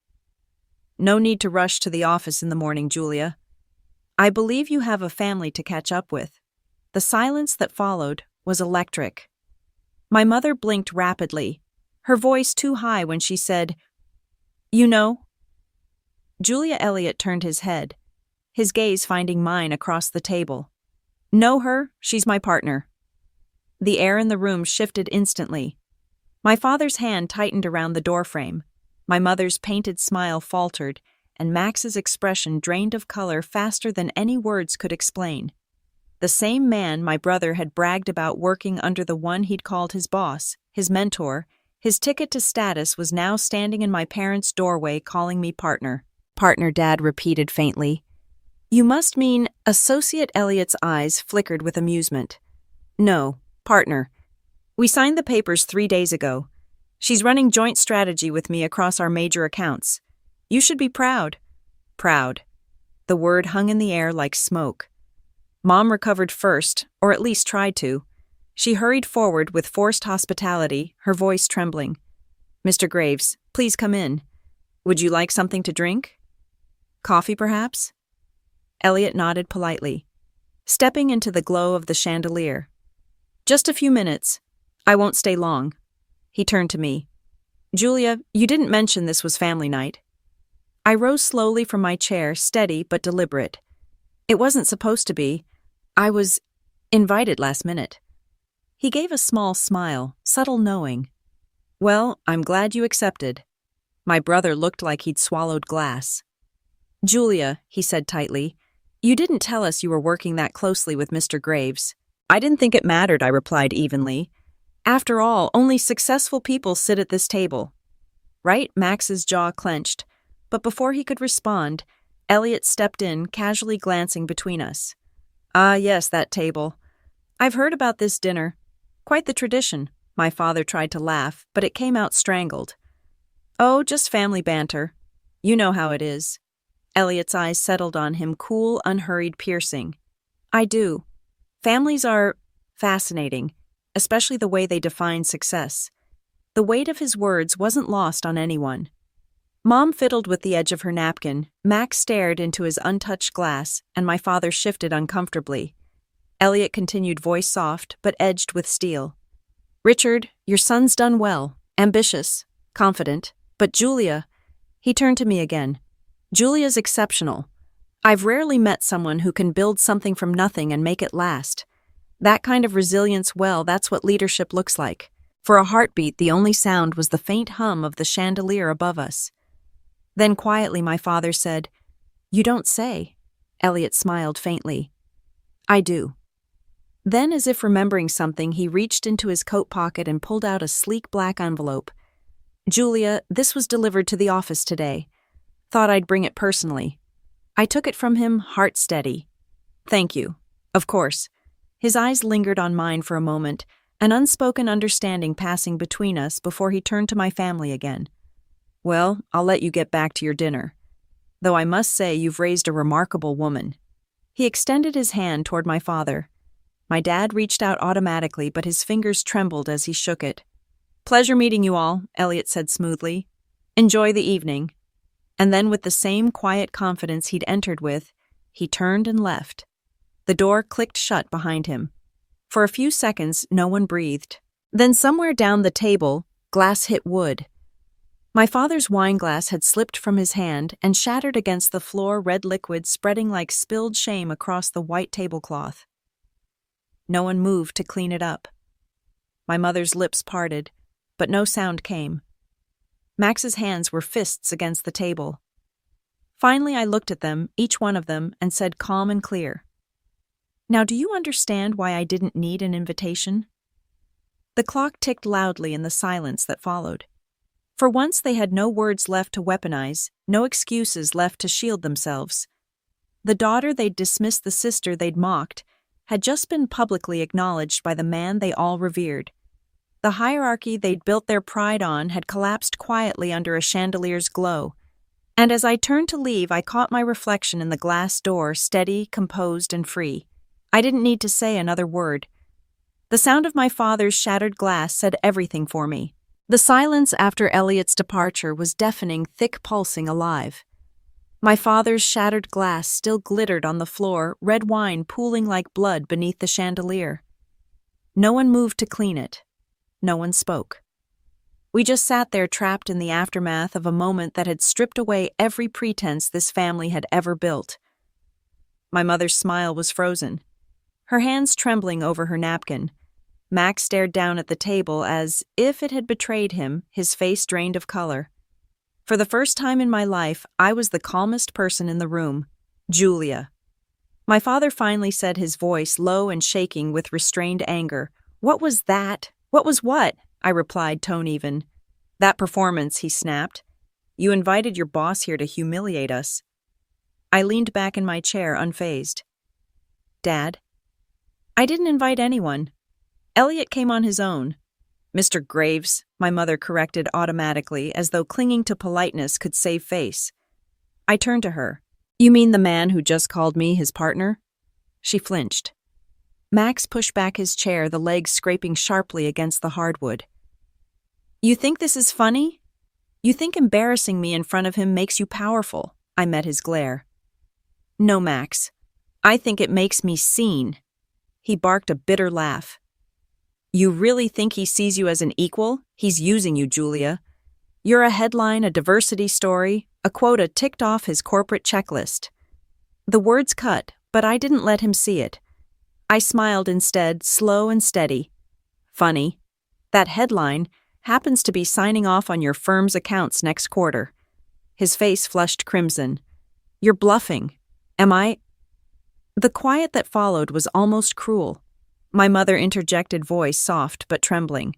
"No need to rush to the office in the morning, Julia. I believe you have a family to catch up with." The silence that followed was electric. My mother blinked rapidly, her voice too high when she said, "You know?" Julia Elliott turned his head, his gaze finding mine across the table. "Know her? She's my partner." The air in the room shifted instantly. My father's hand tightened around the doorframe. My mother's painted smile faltered, and Max's expression drained of color faster than any words could explain. The same man my brother had bragged about working under, the one he'd called his boss, his mentor, his ticket to status, was now standing in my parents' doorway calling me partner. "Partner," Dad repeated faintly. "You must mean—" Associate Elliot's eyes flickered with amusement. "No, partner. We signed the papers 3 days ago. She's running joint strategy with me across our major accounts. You should be proud." Proud. The word hung in the air like smoke. Mom recovered first, or at least tried to. She hurried forward with forced hospitality, her voice trembling. "Mr. Graves, please come in. Would you like something to drink? Coffee, perhaps?" Elliot nodded politely, stepping into the glow of the chandelier. "Just a few minutes. I won't stay long." He turned to me. "Julia, you didn't mention this was family night." I rose slowly from my chair, steady but deliberate. "It wasn't supposed to be. I was invited last minute." He gave a small smile, subtle knowing. "Well, I'm glad you accepted." My brother looked like he'd swallowed glass. "Julia," he said tightly, "you didn't tell us you were working that closely with Mr. Graves." "I didn't think it mattered," I replied evenly. "After all, only successful people sit at this table." Right? Max's jaw clenched, but before he could respond, Elliot stepped in, casually glancing between us. "Ah, yes, that table. I've heard about this dinner. Quite the tradition." My father tried to laugh, but it came out strangled. "Oh, just family banter. You know how it is." Elliot's eyes settled on him, cool, unhurried, piercing. "I do. Families are fascinating, especially the way they define success." The weight of his words wasn't lost on anyone. Mom fiddled with the edge of her napkin, Max stared into his untouched glass, and my father shifted uncomfortably. Elliot continued, voice soft, but edged with steel. Richard, your son's done well, ambitious, confident, but Julia, he turned to me again. Julia's exceptional. I've rarely met someone who can build something from nothing and make it last. That kind of resilience, well, that's what leadership looks like. For a heartbeat, the only sound was the faint hum of the chandelier above us. Then quietly my father said, You don't say. Elliot smiled faintly. I do. Then, as if remembering something, he reached into his coat pocket and pulled out a sleek black envelope. Julia, this was delivered to the office today. Thought I'd bring it personally. I took it from him, heart steady. Thank you. Of course. His eyes lingered on mine for a moment, an unspoken understanding passing between us before he turned to my family again. Well, I'll let you get back to your dinner. Though I must say you've raised a remarkable woman. He extended his hand toward my father. My dad reached out automatically, but his fingers trembled as he shook it. Pleasure meeting you all, Elliot said smoothly. Enjoy the evening. And then with the same quiet confidence he'd entered with, he turned and left. The door clicked shut behind him. For a few seconds, no one breathed. Then somewhere down the table, glass hit wood. My father's wineglass had slipped from his hand and shattered against the floor, red liquid spreading like spilled shame across the white tablecloth. No one moved to clean it up. My mother's lips parted, but no sound came. Max's hands were fists against the table. Finally, I looked at them, each one of them, and said calm and clear, Now do you understand why I didn't need an invitation? The clock ticked loudly in the silence that followed. For once they had no words left to weaponize, no excuses left to shield themselves. The daughter they'd dismissed, the sister they'd mocked, had just been publicly acknowledged by the man they all revered. The hierarchy they'd built their pride on had collapsed quietly under a chandelier's glow. And as I turned to leave, I caught my reflection in the glass door, steady, composed, and free. I didn't need to say another word. The sound of my father's shattered glass said everything for me. The silence after Elliot's departure was deafening, thick, pulsing, alive. My father's shattered glass still glittered on the floor, red wine pooling like blood beneath the chandelier. No one moved to clean it. No one spoke. We just sat there, trapped in the aftermath of a moment that had stripped away every pretense this family had ever built. My mother's smile was frozen, her hands trembling over her napkin. Max stared down at the table as if it had betrayed him, his face drained of color. For the first time in my life, I was the calmest person in the room. Julia. My father finally said, his voice low and shaking with restrained anger. What was that? What was what? I replied, tone even. That performance, he snapped. You invited your boss here to humiliate us. I leaned back in my chair, unfazed. Dad? I didn't invite anyone. Elliot came on his own. Mr. Graves, my mother corrected automatically, as though clinging to politeness could save face. I turned to her. You mean the man who just called me his partner? She flinched. Max pushed back his chair, the legs scraping sharply against the hardwood. You think this is funny? You think embarrassing me in front of him makes you powerful? I met his glare. No, Max. I think it makes me seen. He barked a bitter laugh. You really think he sees you as an equal? He's using you, Julia. You're a headline, a diversity story, a quota ticked off his corporate checklist. The words cut, but I didn't let him see it. I smiled instead, slow and steady. Funny. That headline happens to be signing off on your firm's accounts next quarter. His face flushed crimson. You're bluffing. Am I? The quiet that followed was almost cruel. My mother interjected, voice soft but trembling.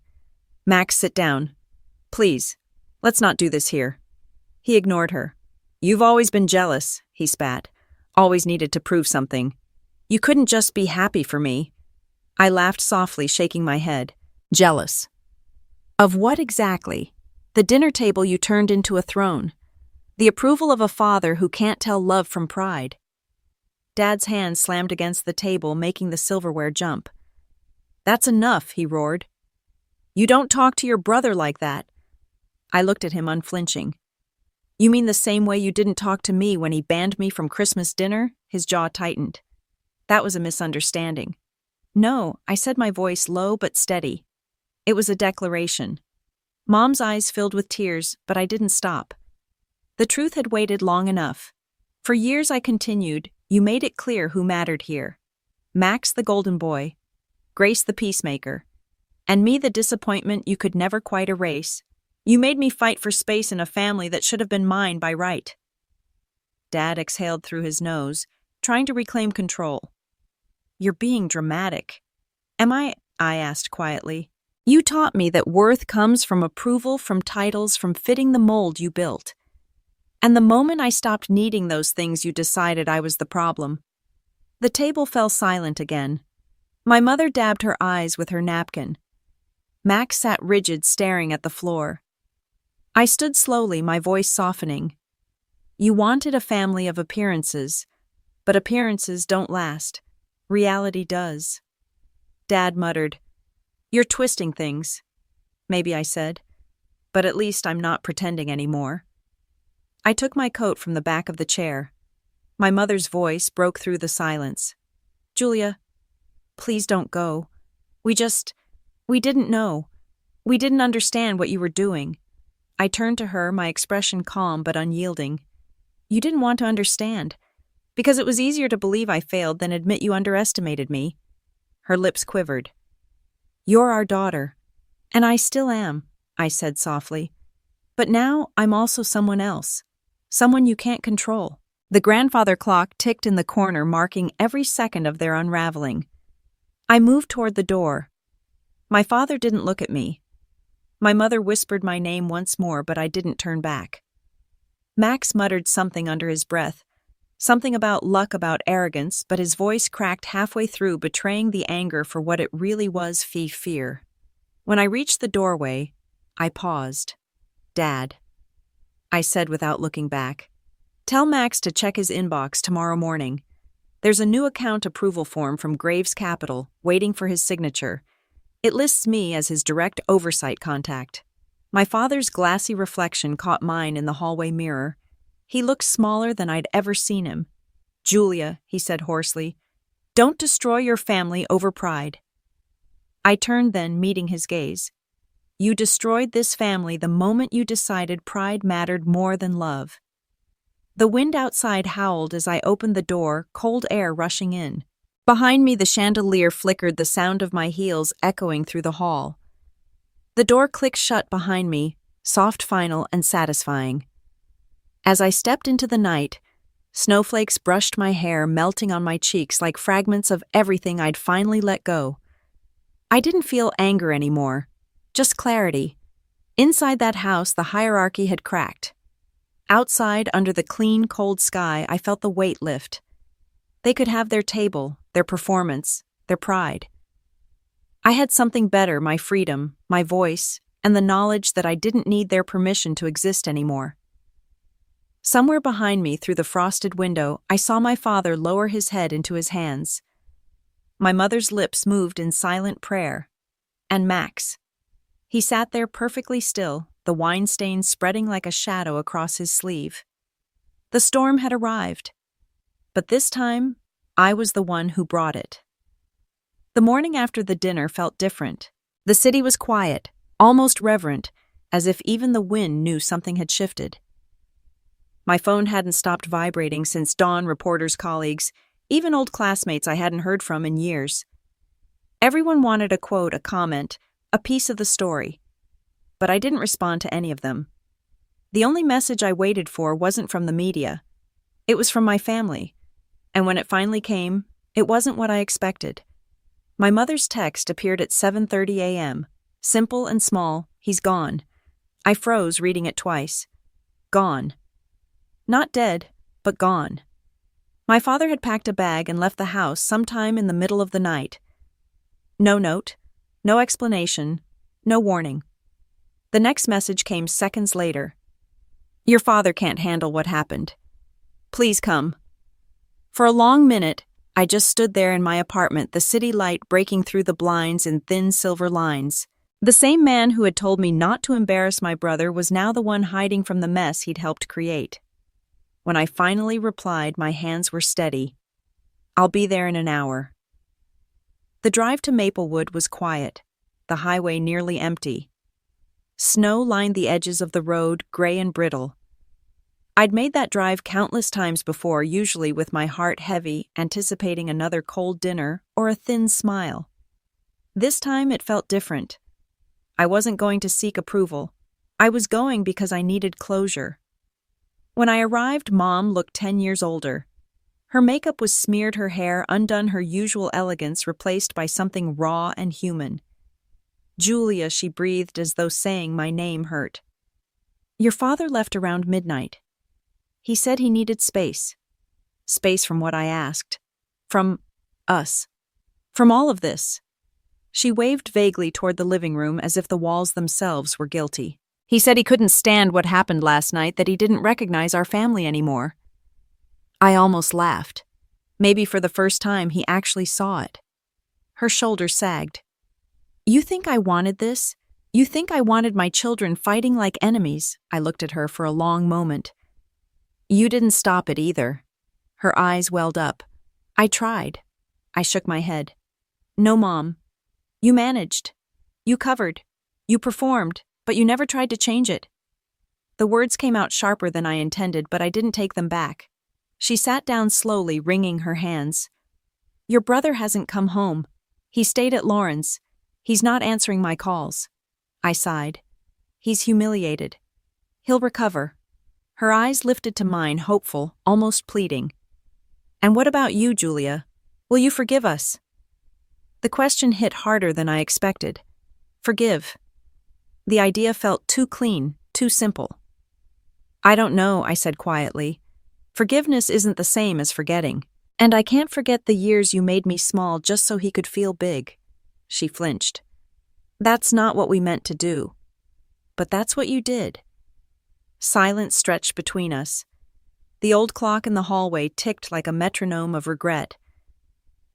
Max, sit down. Please, let's not do this here. He ignored her. You've always been jealous, he spat. Always needed to prove something. You couldn't just be happy for me. I laughed softly, shaking my head. Jealous. Of what exactly? The dinner table you turned into a throne. The approval of a father who can't tell love from pride. Dad's hand slammed against the table, making the silverware jump. That's enough, he roared. You don't talk to your brother like that. I looked at him unflinching. You mean the same way you didn't talk to me when he banned me from Christmas dinner? His jaw tightened. That was a misunderstanding. No, I said, my voice low but steady. It was a declaration. Mom's eyes filled with tears, but I didn't stop. The truth had waited long enough. For years I continued, you made it clear who mattered here. Max the golden boy, Grace the peacemaker, and me the disappointment you could never quite erase. You made me fight for space in a family that should have been mine by right. Dad exhaled through his nose, trying to reclaim control. You're being dramatic. Am I asked quietly. You taught me that worth comes from approval, from titles, from fitting the mold you built. And the moment I stopped needing those things, you decided I was the problem. The table fell silent again. My mother dabbed her eyes with her napkin. Max sat rigid, staring at the floor. I stood slowly, my voice softening. You wanted a family of appearances, but appearances don't last. Reality does. Dad muttered, You're twisting things. Maybe, I said, but at least I'm not pretending anymore. I took my coat from the back of the chair. My mother's voice broke through the silence. Julia, please don't go. We didn't know. We didn't understand what you were doing. I turned to her, my expression calm but unyielding. You didn't want to understand, because it was easier to believe I failed than admit you underestimated me. Her lips quivered. You're our daughter, and I still am, I said softly. But now I'm also someone else, someone you can't control. The grandfather clock ticked in the corner, marking every second of their unraveling. I moved toward the door. My father didn't look at me. My mother whispered my name once more, but I didn't turn back. Max muttered something under his breath, something about luck, about arrogance, but his voice cracked halfway through, betraying the anger for what it really was, fear. When I reached the doorway, I paused. Dad, I said without looking back, tell Max to check his inbox tomorrow morning. There's a new account approval form from Graves Capital waiting for his signature. It lists me as his direct oversight contact. My father's glassy reflection caught mine in the hallway mirror. He looked smaller than I'd ever seen him. Julia, he said hoarsely, don't destroy your family over pride. I turned then, meeting his gaze. You destroyed this family the moment you decided pride mattered more than love. The wind outside howled as I opened the door, cold air rushing in. Behind me, the chandelier flickered, the sound of my heels echoing through the hall. The door clicked shut behind me, soft, final, and satisfying. As I stepped into the night, snowflakes brushed my hair, melting on my cheeks like fragments of everything I'd finally let go. I didn't feel anger anymore, just clarity. Inside that house, the hierarchy had cracked. Outside, under the clean, cold sky, I felt the weight lift. They could have their table, their performance, their pride. I had something better, my freedom, my voice, and the knowledge that I didn't need their permission to exist anymore. Somewhere behind me, through the frosted window, I saw my father lower his head into his hands. My mother's lips moved in silent prayer. And Max. He sat there perfectly still, the wine stain spreading like a shadow across his sleeve. The storm had arrived. But this time, I was the one who brought it. The morning after the dinner felt different. The city was quiet, almost reverent, as if even the wind knew something had shifted. My phone hadn't stopped vibrating since dawn, reporters, colleagues, even old classmates I hadn't heard from in years. Everyone wanted a quote, a comment, a piece of the story. But I didn't respond to any of them. The only message I waited for wasn't from the media. It was from my family. And when it finally came, it wasn't what I expected. My mother's text appeared at 7:30 a.m. Simple and small, he's gone. I froze reading it twice. Gone. Not dead, but gone. My father had packed a bag and left the house sometime in the middle of the night. No note, no explanation, no warning. The next message came seconds later. Your father can't handle what happened. Please come. For a long minute, I just stood there in my apartment, the city light breaking through the blinds in thin silver lines. The same man who had told me not to embarrass my brother was now the one hiding from the mess he'd helped create. When I finally replied, my hands were steady. I'll be there in an hour. The drive to Maplewood was quiet, the highway nearly empty. Snow lined the edges of the road, gray and brittle. I'd made that drive countless times before, usually with my heart heavy, anticipating another cold dinner or a thin smile. This time it felt different. I wasn't going to seek approval. I was going because I needed closure. When I arrived, Mom looked 10 years older. Her makeup was smeared, her hair undone, her usual elegance replaced by something raw and human. "Julia," she breathed as though saying my name hurt. "Your father left around midnight. He said he needed space. Space from what I asked. From us. From all of this." She waved vaguely toward the living room as if the walls themselves were guilty. "He said he couldn't stand what happened last night, that he didn't recognize our family anymore." I almost laughed. Maybe for the first time he actually saw it. Her shoulders sagged. "You think I wanted this? You think I wanted my children fighting like enemies?" I looked at her for a long moment. "You didn't stop it either." Her eyes welled up. "I tried." I shook my head. "No, Mom. You managed. You covered. You performed, but you never tried to change it." The words came out sharper than I intended, but I didn't take them back. She sat down slowly, wringing her hands. "Your brother hasn't come home. He stayed at Lauren's. He's not answering my calls." I sighed. "He's humiliated. He'll recover." Her eyes lifted to mine, hopeful, almost pleading. "And what about you, Julia? Will you forgive us?" The question hit harder than I expected. Forgive. The idea felt too clean, too simple. "I don't know," I said quietly. "Forgiveness isn't the same as forgetting. And I can't forget the years you made me small just so he could feel big." She flinched. "That's not what we meant to do." "But that's what you did." Silence stretched between us. The old clock in the hallway ticked like a metronome of regret.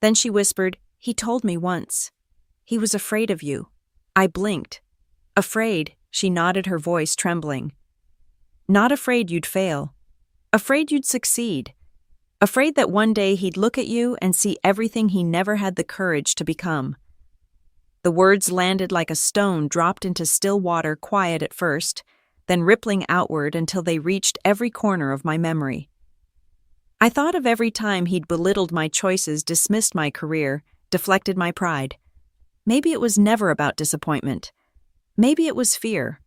Then she whispered, "He told me once. He was afraid of you." I blinked. "Afraid?" She nodded, her voice trembling. "Not afraid you'd fail. Afraid you'd succeed. Afraid that one day he'd look at you and see everything he never had the courage to become." The words landed like a stone dropped into still water, quiet at first, then rippling outward until they reached every corner of my memory. I thought of every time he'd belittled my choices, dismissed my career, deflected my pride. Maybe it was never about disappointment. Maybe it was fear.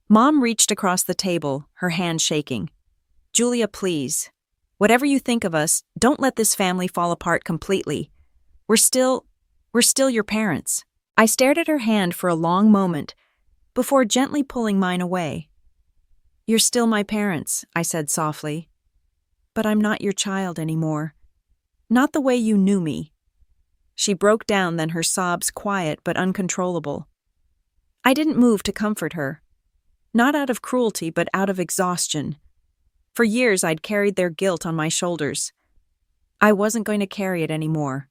Mom reached across the table, her hand shaking. "Julia, please. Whatever you think of us, don't let this family fall apart completely. We're still your parents." I stared at her hand for a long moment, before gently pulling mine away. "You're still my parents," I said softly. "But I'm not your child anymore. Not the way you knew me." She broke down, then her sobs quiet but uncontrollable. I didn't move to comfort her. Not out of cruelty, but out of exhaustion. For years I'd carried their guilt on my shoulders. I wasn't going to carry it anymore.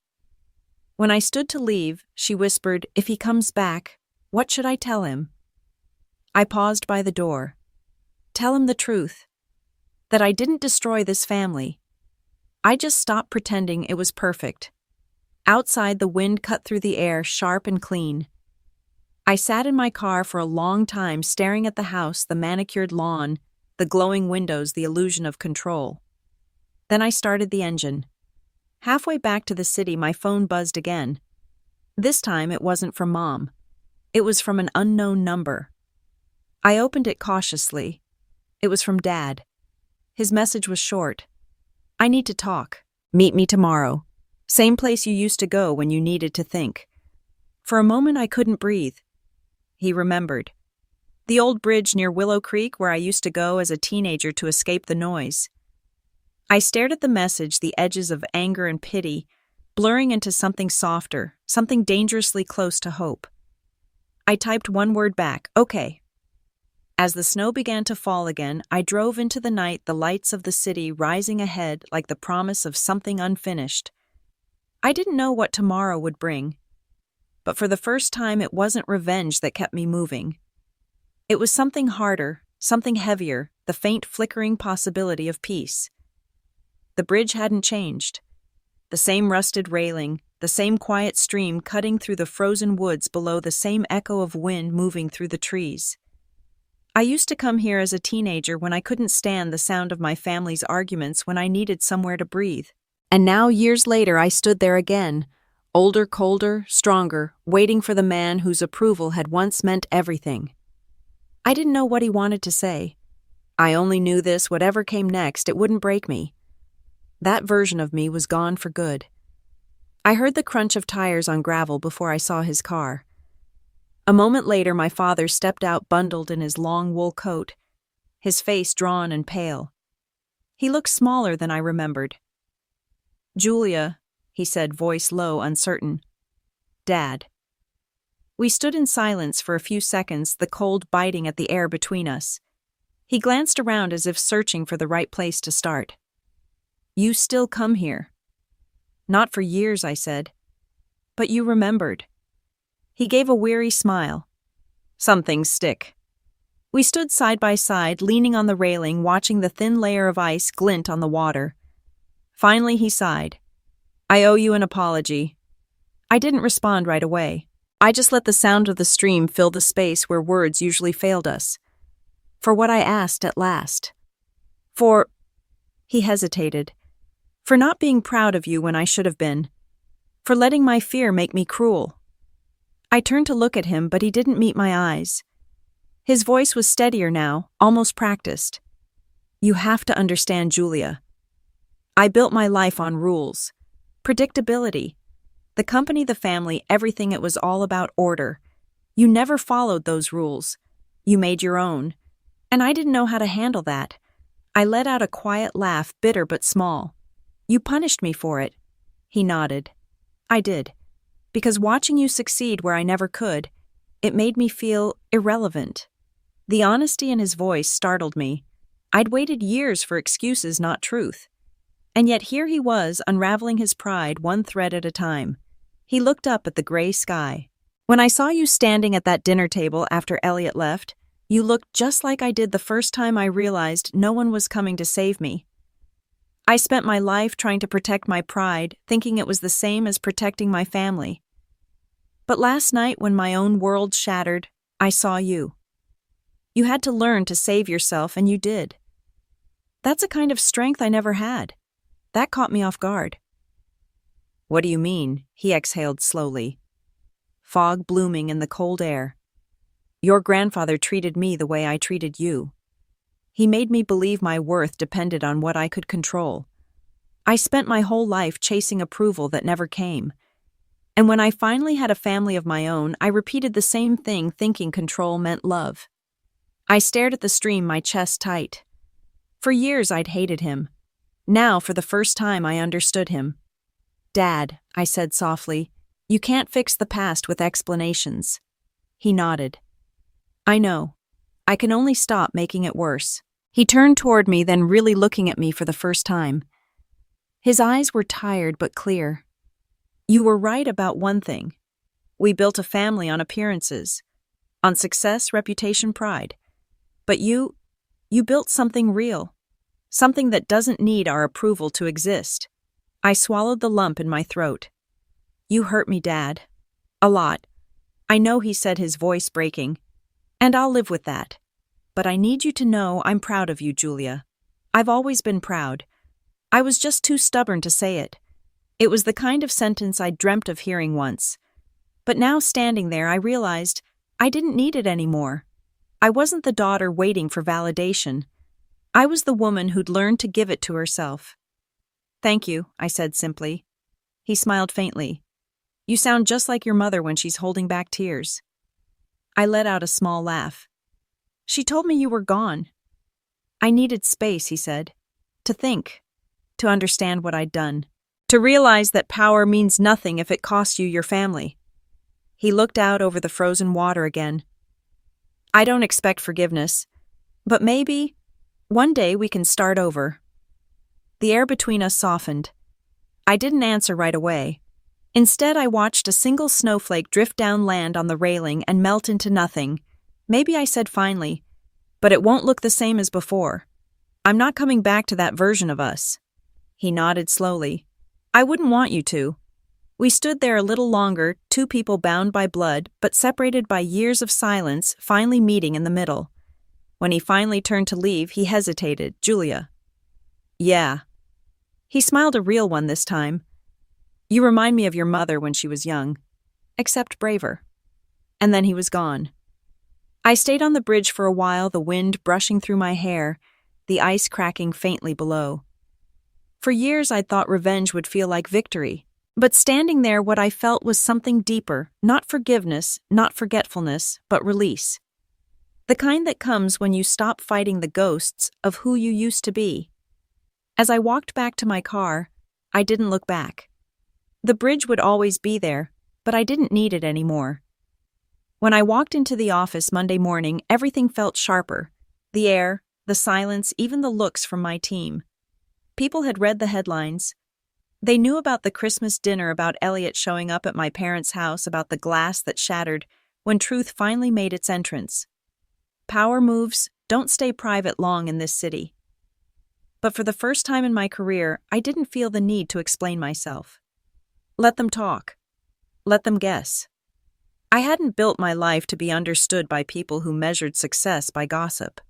When I stood to leave, she whispered, "If he comes back, what should I tell him?" I paused by the door. Tell him the truth. That I didn't destroy this family. I just stopped pretending it was perfect. Outside, the wind cut through the air, sharp and clean. I sat in my car for a long time, staring at the house, the manicured lawn, the glowing windows, the illusion of control. Then I started the engine. Halfway back to the city, my phone buzzed again. This time it wasn't from Mom. It was from an unknown number. I opened it cautiously. It was from Dad. His message was short. "I need to talk. Meet me tomorrow. Same place you used to go when you needed to think." For a moment I couldn't breathe. He remembered. The old bridge near Willow Creek where I used to go as a teenager to escape the noise. I stared at the message, the edges of anger and pity, blurring into something softer, something dangerously close to hope. I typed one word back, "Okay." As the snow began to fall again, I drove into the night, the lights of the city rising ahead like the promise of something unfinished. I didn't know what tomorrow would bring. But for the first time, it wasn't revenge that kept me moving. It was something harder, something heavier, the faint flickering possibility of peace. The bridge hadn't changed. The same rusted railing, the same quiet stream cutting through the frozen woods below, the same echo of wind moving through the trees. I used to come here as a teenager when I couldn't stand the sound of my family's arguments, when I needed somewhere to breathe. And now, years later, I stood there again, older, colder, stronger, waiting for the man whose approval had once meant everything. I didn't know what he wanted to say. I only knew this: whatever came next, it wouldn't break me. That version of me was gone for good. I heard the crunch of tires on gravel before I saw his car. A moment later, my father stepped out, bundled in his long wool coat, his face drawn and pale. He looked smaller than I remembered. "Julia," he said, voice low, uncertain. "Dad." We stood in silence for a few seconds, the cold biting at the air between us. He glanced around as if searching for the right place to start. "You still come here?" "Not for years," I said. "But you remembered." He gave a weary smile. "Some things stick." We stood side by side, leaning on the railing, watching the thin layer of ice glint on the water. Finally he sighed. "I owe you an apology." I didn't respond right away. I just let the sound of the stream fill the space where words usually failed us. For what I asked at last. For... He hesitated. For not being proud of you when I should have been. For letting my fear make me cruel. I turned to look at him, but he didn't meet my eyes. His voice was steadier now, almost practiced. "You have to understand, Julia. I built my life on rules. Predictability. The company, the family, everything. It was all about order. You never followed those rules. You made your own. And I didn't know how to handle that." I let out a quiet laugh, bitter but small. "You punished me for it." He nodded. "I did. Because watching you succeed where I never could, it made me feel irrelevant." The honesty in his voice startled me. I'd waited years for excuses, not truth. And yet here he was, unraveling his pride one thread at a time. He looked up at the gray sky. "When I saw you standing at that dinner table after Elliot left, you looked just like I did the first time I realized no one was coming to save me. I spent my life trying to protect my pride, thinking it was the same as protecting my family. But last night, when my own world shattered, I saw you. You had to learn to save yourself, and you did. That's a kind of strength I never had. That caught me off guard." "What do you mean?" He exhaled slowly. Fog blooming in the cold air. "Your grandfather treated me the way I treated you. He made me believe my worth depended on what I could control. I spent my whole life chasing approval that never came. And when I finally had a family of my own, I repeated the same thing, thinking control meant love." I stared at the stream, my chest tight. For years I'd hated him. Now, for the first time, I understood him. "Dad," I said softly, "you can't fix the past with explanations." He nodded. "I know. I can only stop making it worse." He turned toward me, then really looking at me for the first time. His eyes were tired but clear. "You were right about one thing. We built a family on appearances, on success, reputation, pride. But you built something real, something that doesn't need our approval to exist." I swallowed the lump in my throat. "You hurt me, Dad. A lot. I know," he said, his voice breaking. "And I'll live with that. But I need you to know I'm proud of you, Julia. I've always been proud. I was just too stubborn to say it. It was the kind of sentence I dreamt of hearing once. But now, standing there, I realized I didn't need it anymore. I wasn't the daughter waiting for validation. I was the woman who'd learned to give it to herself." "Thank you," I said simply. He smiled faintly. "You sound just like your mother when she's holding back tears." I let out a small laugh. "She told me you were gone." "I needed space," he said. "To think. To understand what I'd done. To realize that power means nothing if it costs you your family." He looked out over the frozen water again. "I don't expect forgiveness. But maybe, one day we can start over." The air between us softened. I didn't answer right away. Instead, I watched a single snowflake drift down, land on the railing, and melt into nothing. Maybe I said finally, "But it won't look the same as before. I'm not coming back to that version of us." He nodded slowly. I wouldn't want you to. We stood there a little longer, two people bound by blood, but separated by years of silence, finally meeting in the middle. When he finally turned to leave, he hesitated. Julia. Yeah. He smiled, a real one this time. You remind me of your mother when she was young, except braver. And then he was gone. I stayed on the bridge for a while, the wind brushing through my hair, the ice cracking faintly below. For years I'd thought revenge would feel like victory, but standing there what I felt was something deeper, not forgiveness, not forgetfulness, but release. The kind that comes when you stop fighting the ghosts of who you used to be. As I walked back to my car, I didn't look back. The bridge would always be there, but I didn't need it anymore. When I walked into the office Monday morning, everything felt sharper. The air, the silence, even the looks from my team. People had read the headlines. They knew about the Christmas dinner, about Elliot showing up at my parents' house, about the glass that shattered when truth finally made its entrance. Power moves don't stay private long in this city. But for the first time in my career, I didn't feel the need to explain myself. Let them talk. Let them guess. I hadn't built my life to be understood by people who measured success by gossip.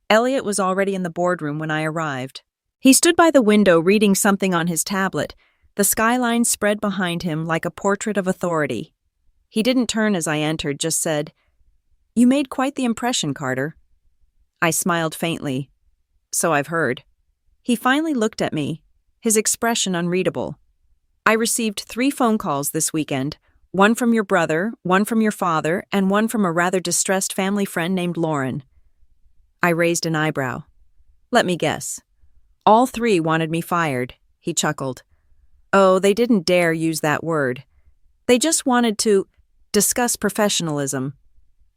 Elliot was already in the boardroom when I arrived. He stood by the window reading something on his tablet, the skyline spread behind him like a portrait of authority. He didn't turn as I entered, just said, "You made quite the impression, Carter." I smiled faintly. "So I've heard." He finally looked at me, his expression unreadable. "I received 3 phone calls this weekend, one from your brother, one from your father, and one from a rather distressed family friend named Lauren." I raised an eyebrow. "Let me guess. All 3 wanted me fired," he chuckled. "Oh, they didn't dare use that word. They just wanted to discuss professionalism."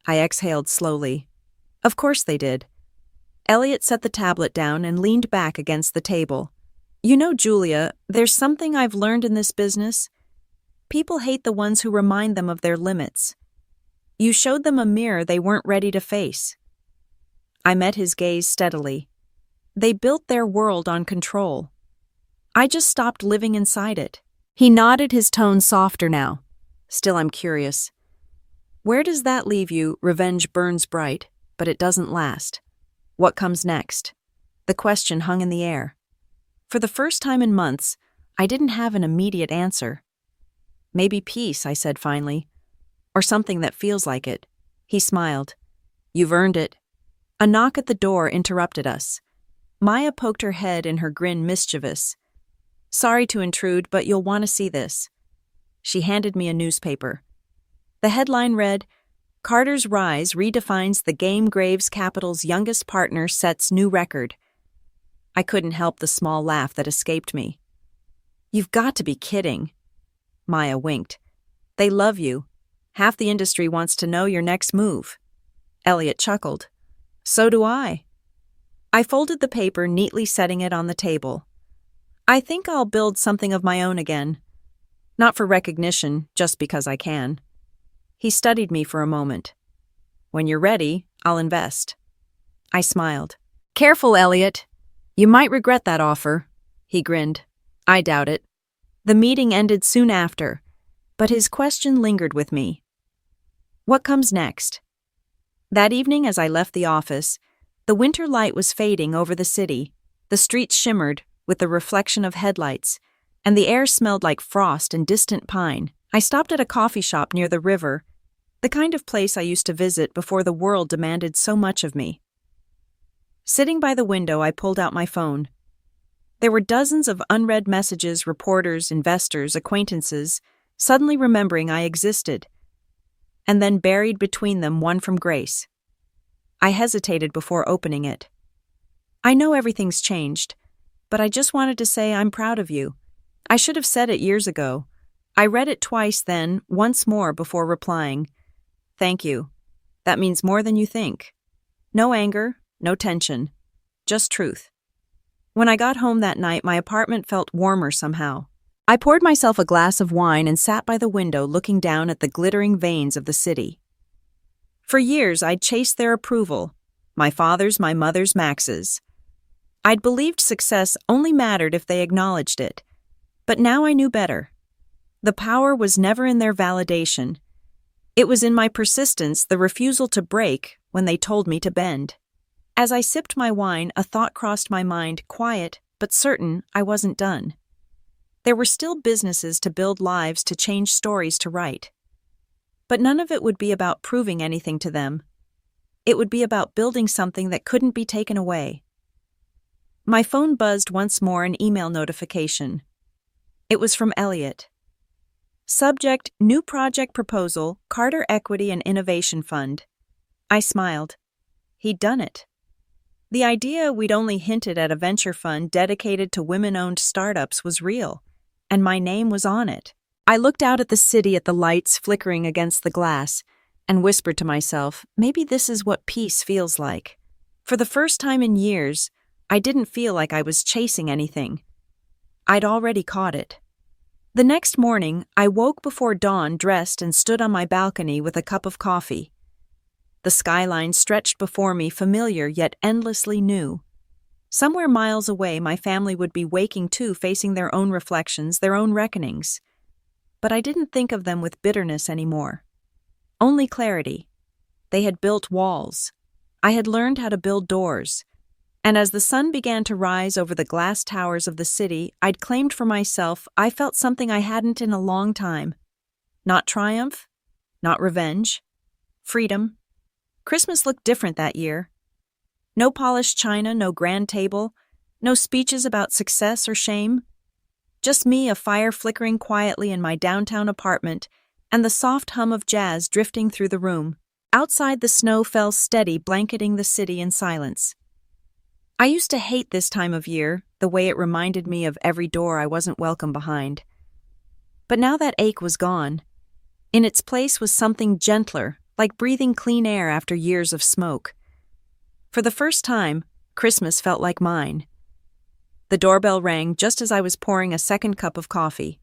I exhaled slowly. Of course they did. Elliot set the tablet down and leaned back against the table. "You know, Julia, there's something I've learned in this business. People hate the ones who remind them of their limits. You showed them a mirror they weren't ready to face." I met his gaze steadily. They built their world on control. I just stopped living inside it. He nodded, his tone softer now. "Still, I'm curious. Where does that leave you? Revenge burns bright, but it doesn't last. What comes next?" The question hung in the air. For the first time in months, I didn't have an immediate answer. "Maybe peace," I said finally. "Or something that feels like it." He smiled. "You've earned it." A knock at the door interrupted us. Maya poked her head in, her grin mischievous. "Sorry to intrude, but you'll want to see this." She handed me a newspaper. The headline read, "Carter's Rise redefines the game. Graves Capital's youngest partner sets new record." I couldn't help the small laugh that escaped me. "You've got to be kidding." Maya winked. "They love you. Half the industry wants to know your next move." Elliot chuckled. "So do I." I folded the paper, neatly setting it on the table. "I think I'll build something of my own again. Not for recognition, just because I can." He studied me for a moment. "When you're ready, I'll invest." I smiled. "Careful, Elliot. You might regret that offer." He grinned. "I doubt it." The meeting ended soon after, but his question lingered with me. What comes next? That evening, as I left the office, the winter light was fading over the city. The streets shimmered with the reflection of headlights, and the air smelled like frost and distant pine. I stopped at a coffee shop near the river, the kind of place I used to visit before the world demanded so much of me. Sitting by the window, I pulled out my phone. There were dozens of unread messages, reporters, investors, acquaintances, suddenly remembering I existed. And then buried between them, one from Grace. I hesitated before opening it. "I know everything's changed, but I just wanted to say I'm proud of you. I should have said it years ago." I read it twice, then once more before replying. "Thank you. That means more than you think." No anger, no tension, just truth. When I got home that night, my apartment felt warmer somehow. I poured myself a glass of wine and sat by the window looking down at the glittering veins of the city. For years, I'd chased their approval, my father's, my mother's, Max's. I'd believed success only mattered if they acknowledged it. But now I knew better. The power was never in their validation. It was in my persistence, the refusal to break when they told me to bend. As I sipped my wine, a thought crossed my mind, quiet, but certain I wasn't done. There were still businesses to build, lives to change, stories to write. But none of it would be about proving anything to them. It would be about building something that couldn't be taken away. My phone buzzed once more, an email notification. It was from Elliot. Subject: New Project Proposal, Carter Equity and Innovation Fund. I smiled. He'd done it. The idea we'd only hinted at, a venture fund dedicated to women-owned startups, was real, and my name was on it. I looked out at the city, at the lights flickering against the glass, and whispered to myself, maybe this is what peace feels like. For the first time in years, I didn't feel like I was chasing anything. I'd already caught it. The next morning, I woke before dawn, dressed, and stood on my balcony with a cup of coffee. The skyline stretched before me, familiar yet endlessly new. Somewhere miles away, my family would be waking too, facing their own reflections, their own reckonings. But I didn't think of them with bitterness anymore. Only clarity. They had built walls. I had learned how to build doors. And as the sun began to rise over the glass towers of the city I'd claimed for myself, I felt something I hadn't in a long time. Not triumph, not revenge. Freedom. Christmas looked different that year. No polished china, no grand table, no speeches about success or shame. Just me, a fire flickering quietly in my downtown apartment, and the soft hum of jazz drifting through the room. Outside, the snow fell steady, blanketing the city in silence. I used to hate this time of year, the way it reminded me of every door I wasn't welcome behind. But now that ache was gone. In its place was something gentler, like breathing clean air after years of smoke. For the first time, Christmas felt like mine. The doorbell rang just as I was pouring a second cup of coffee.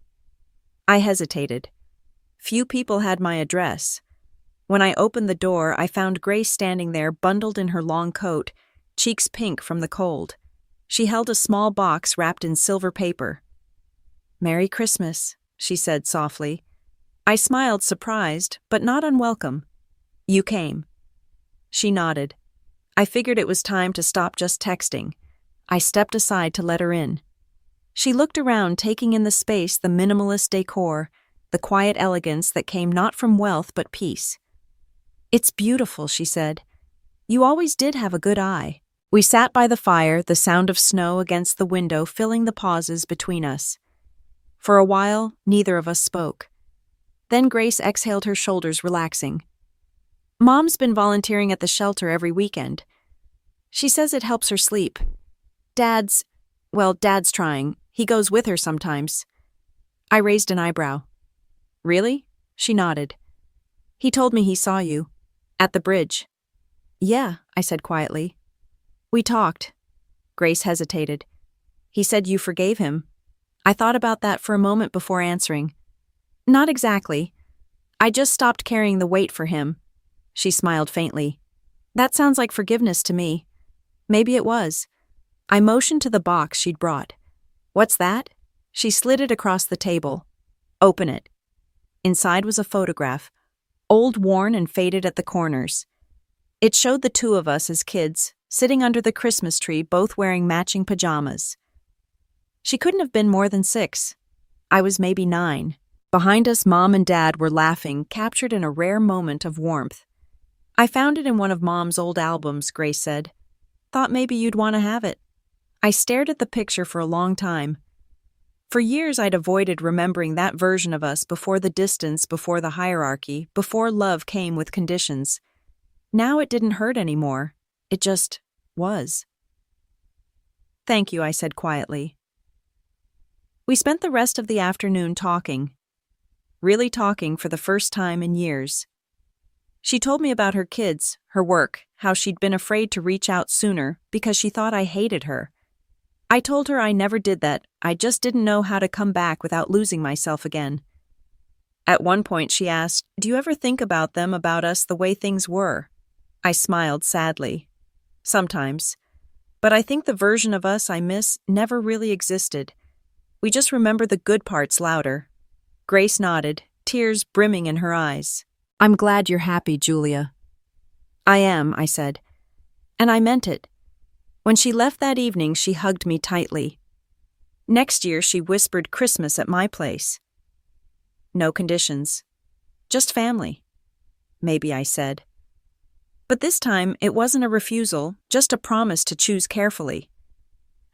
I hesitated. Few people had my address. When I opened the door, I found Grace standing there, bundled in her long coat, cheeks pink from the cold. She held a small box wrapped in silver paper. "Merry Christmas," she said softly. I smiled, surprised, but not unwelcome. "You came." She nodded. I figured it was time to stop just texting. I stepped aside to let her in. She looked around, taking in the space, the minimalist decor, the quiet elegance that came not from wealth but peace. "It's beautiful," she said. "You always did have a good eye." We sat by the fire, the sound of snow against the window filling the pauses between us. For a while, neither of us spoke. Then Grace exhaled, her shoulders relaxing. "Mom's been volunteering at the shelter every weekend. She says it helps her sleep. Dad's trying. He goes with her sometimes." I raised an eyebrow. "Really?" She nodded. "He told me he saw you. At the bridge." "Yeah," I said quietly. "We talked." Grace hesitated. "He said you forgave him." I thought about that for a moment before answering. "Not exactly. I just stopped carrying the weight for him." She smiled faintly. "That sounds like forgiveness to me." Maybe it was. I motioned to the box she'd brought. "What's that?" She slid it across the table. "Open it." Inside was a photograph, old, worn, and faded at the corners. It showed the two of us as kids, sitting under the Christmas tree, both wearing matching pajamas. She couldn't have been more than 6. I was maybe 9. Behind us, Mom and Dad were laughing, captured in a rare moment of warmth. "I found it in one of Mom's old albums," Grace said. "Thought maybe you'd want to have it." I stared at the picture for a long time. For years I'd avoided remembering that version of us, before the distance, before the hierarchy, before love came with conditions. Now it didn't hurt anymore. It just was. "Thank you," I said quietly. We spent the rest of the afternoon talking. Really talking for the first time in years. She told me about her kids, her work, how she'd been afraid to reach out sooner because she thought I hated her. I told her I never did that, I just didn't know how to come back without losing myself again. At one point she asked, "Do you ever think about them, about us, the way things were?" I smiled sadly. "Sometimes. But I think the version of us I miss never really existed. We just remember the good parts louder. Grace nodded, tears brimming in her eyes. I'm glad you're happy, Julia. I am, I said. And I meant it. When she left that evening, she hugged me tightly. Next year, she whispered Christmas at my place. No conditions. Just family. Maybe, I said. But this time, it wasn't a refusal, just a promise to choose carefully.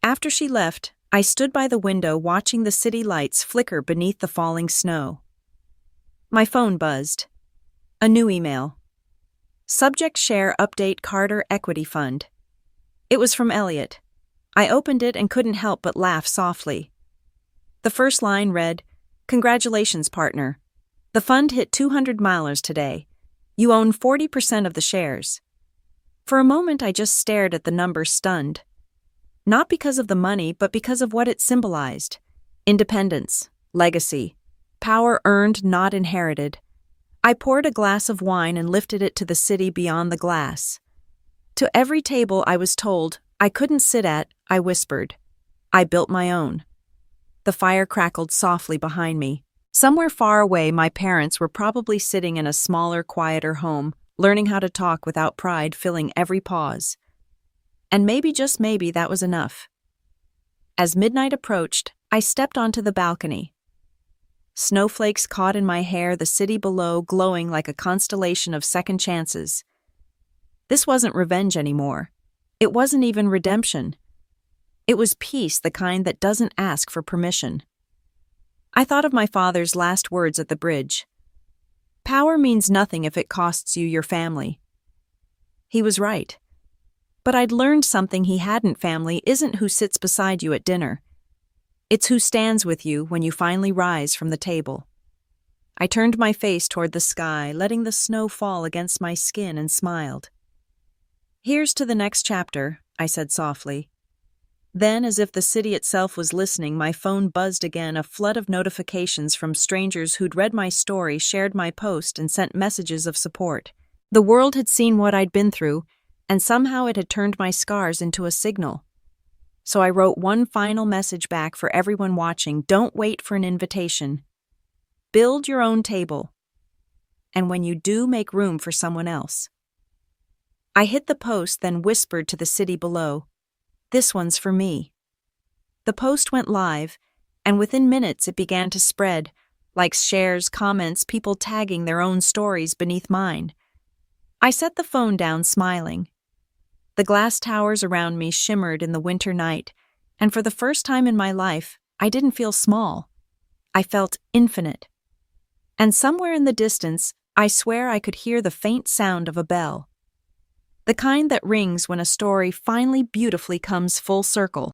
After she left, I stood by the window watching the city lights flicker beneath the falling snow. My phone buzzed. A new email. Subject Share Update Carter Equity Fund. It was from Elliot. I opened it and couldn't help but laugh softly. The first line read, "Congratulations, partner. The fund hit $200 today. You own 40% of the shares." For a moment, I just stared at the number stunned. Not because of the money, but because of what it symbolized. Independence, legacy, power earned, not inherited. I poured a glass of wine and lifted it to the city beyond the glass. To every table I was told I couldn't sit at, I whispered. I built my own. The fire crackled softly behind me. Somewhere far away, my parents were probably sitting in a smaller, quieter home, learning how to talk without pride filling every pause. And maybe, just maybe, that was enough. As midnight approached, I stepped onto the balcony. Snowflakes caught in my hair, the city below glowing like a constellation of second chances. This wasn't revenge anymore. It wasn't even redemption. It was peace, the kind that doesn't ask for permission. I thought of my father's last words at the bridge. Power means nothing if it costs you your family. He was right. But I'd learned something he hadn't. Family isn't who sits beside you at dinner. It's who stands with you when you finally rise from the table. I turned my face toward the sky, letting the snow fall against my skin, and smiled. Here's to the next chapter, I said softly. Then, as if the city itself was listening, my phone buzzed again, a flood of notifications from strangers who'd read my story, shared my post, and sent messages of support. The world had seen what I'd been through, and somehow it had turned my scars into a signal. So I wrote one final message back for everyone watching. Don't wait for an invitation. Build your own table. And when you do, make room for someone else. I hit the post, then whispered to the city below, "This one's for me." The post went live, and within minutes it began to spread, likes, shares, comments, people tagging their own stories beneath mine. I set the phone down, smiling. The glass towers around me shimmered in the winter night, and for the first time in my life, I didn't feel small. I felt infinite. And somewhere in the distance, I swear I could hear the faint sound of a bell. The kind that rings when a story finally beautifully comes full circle.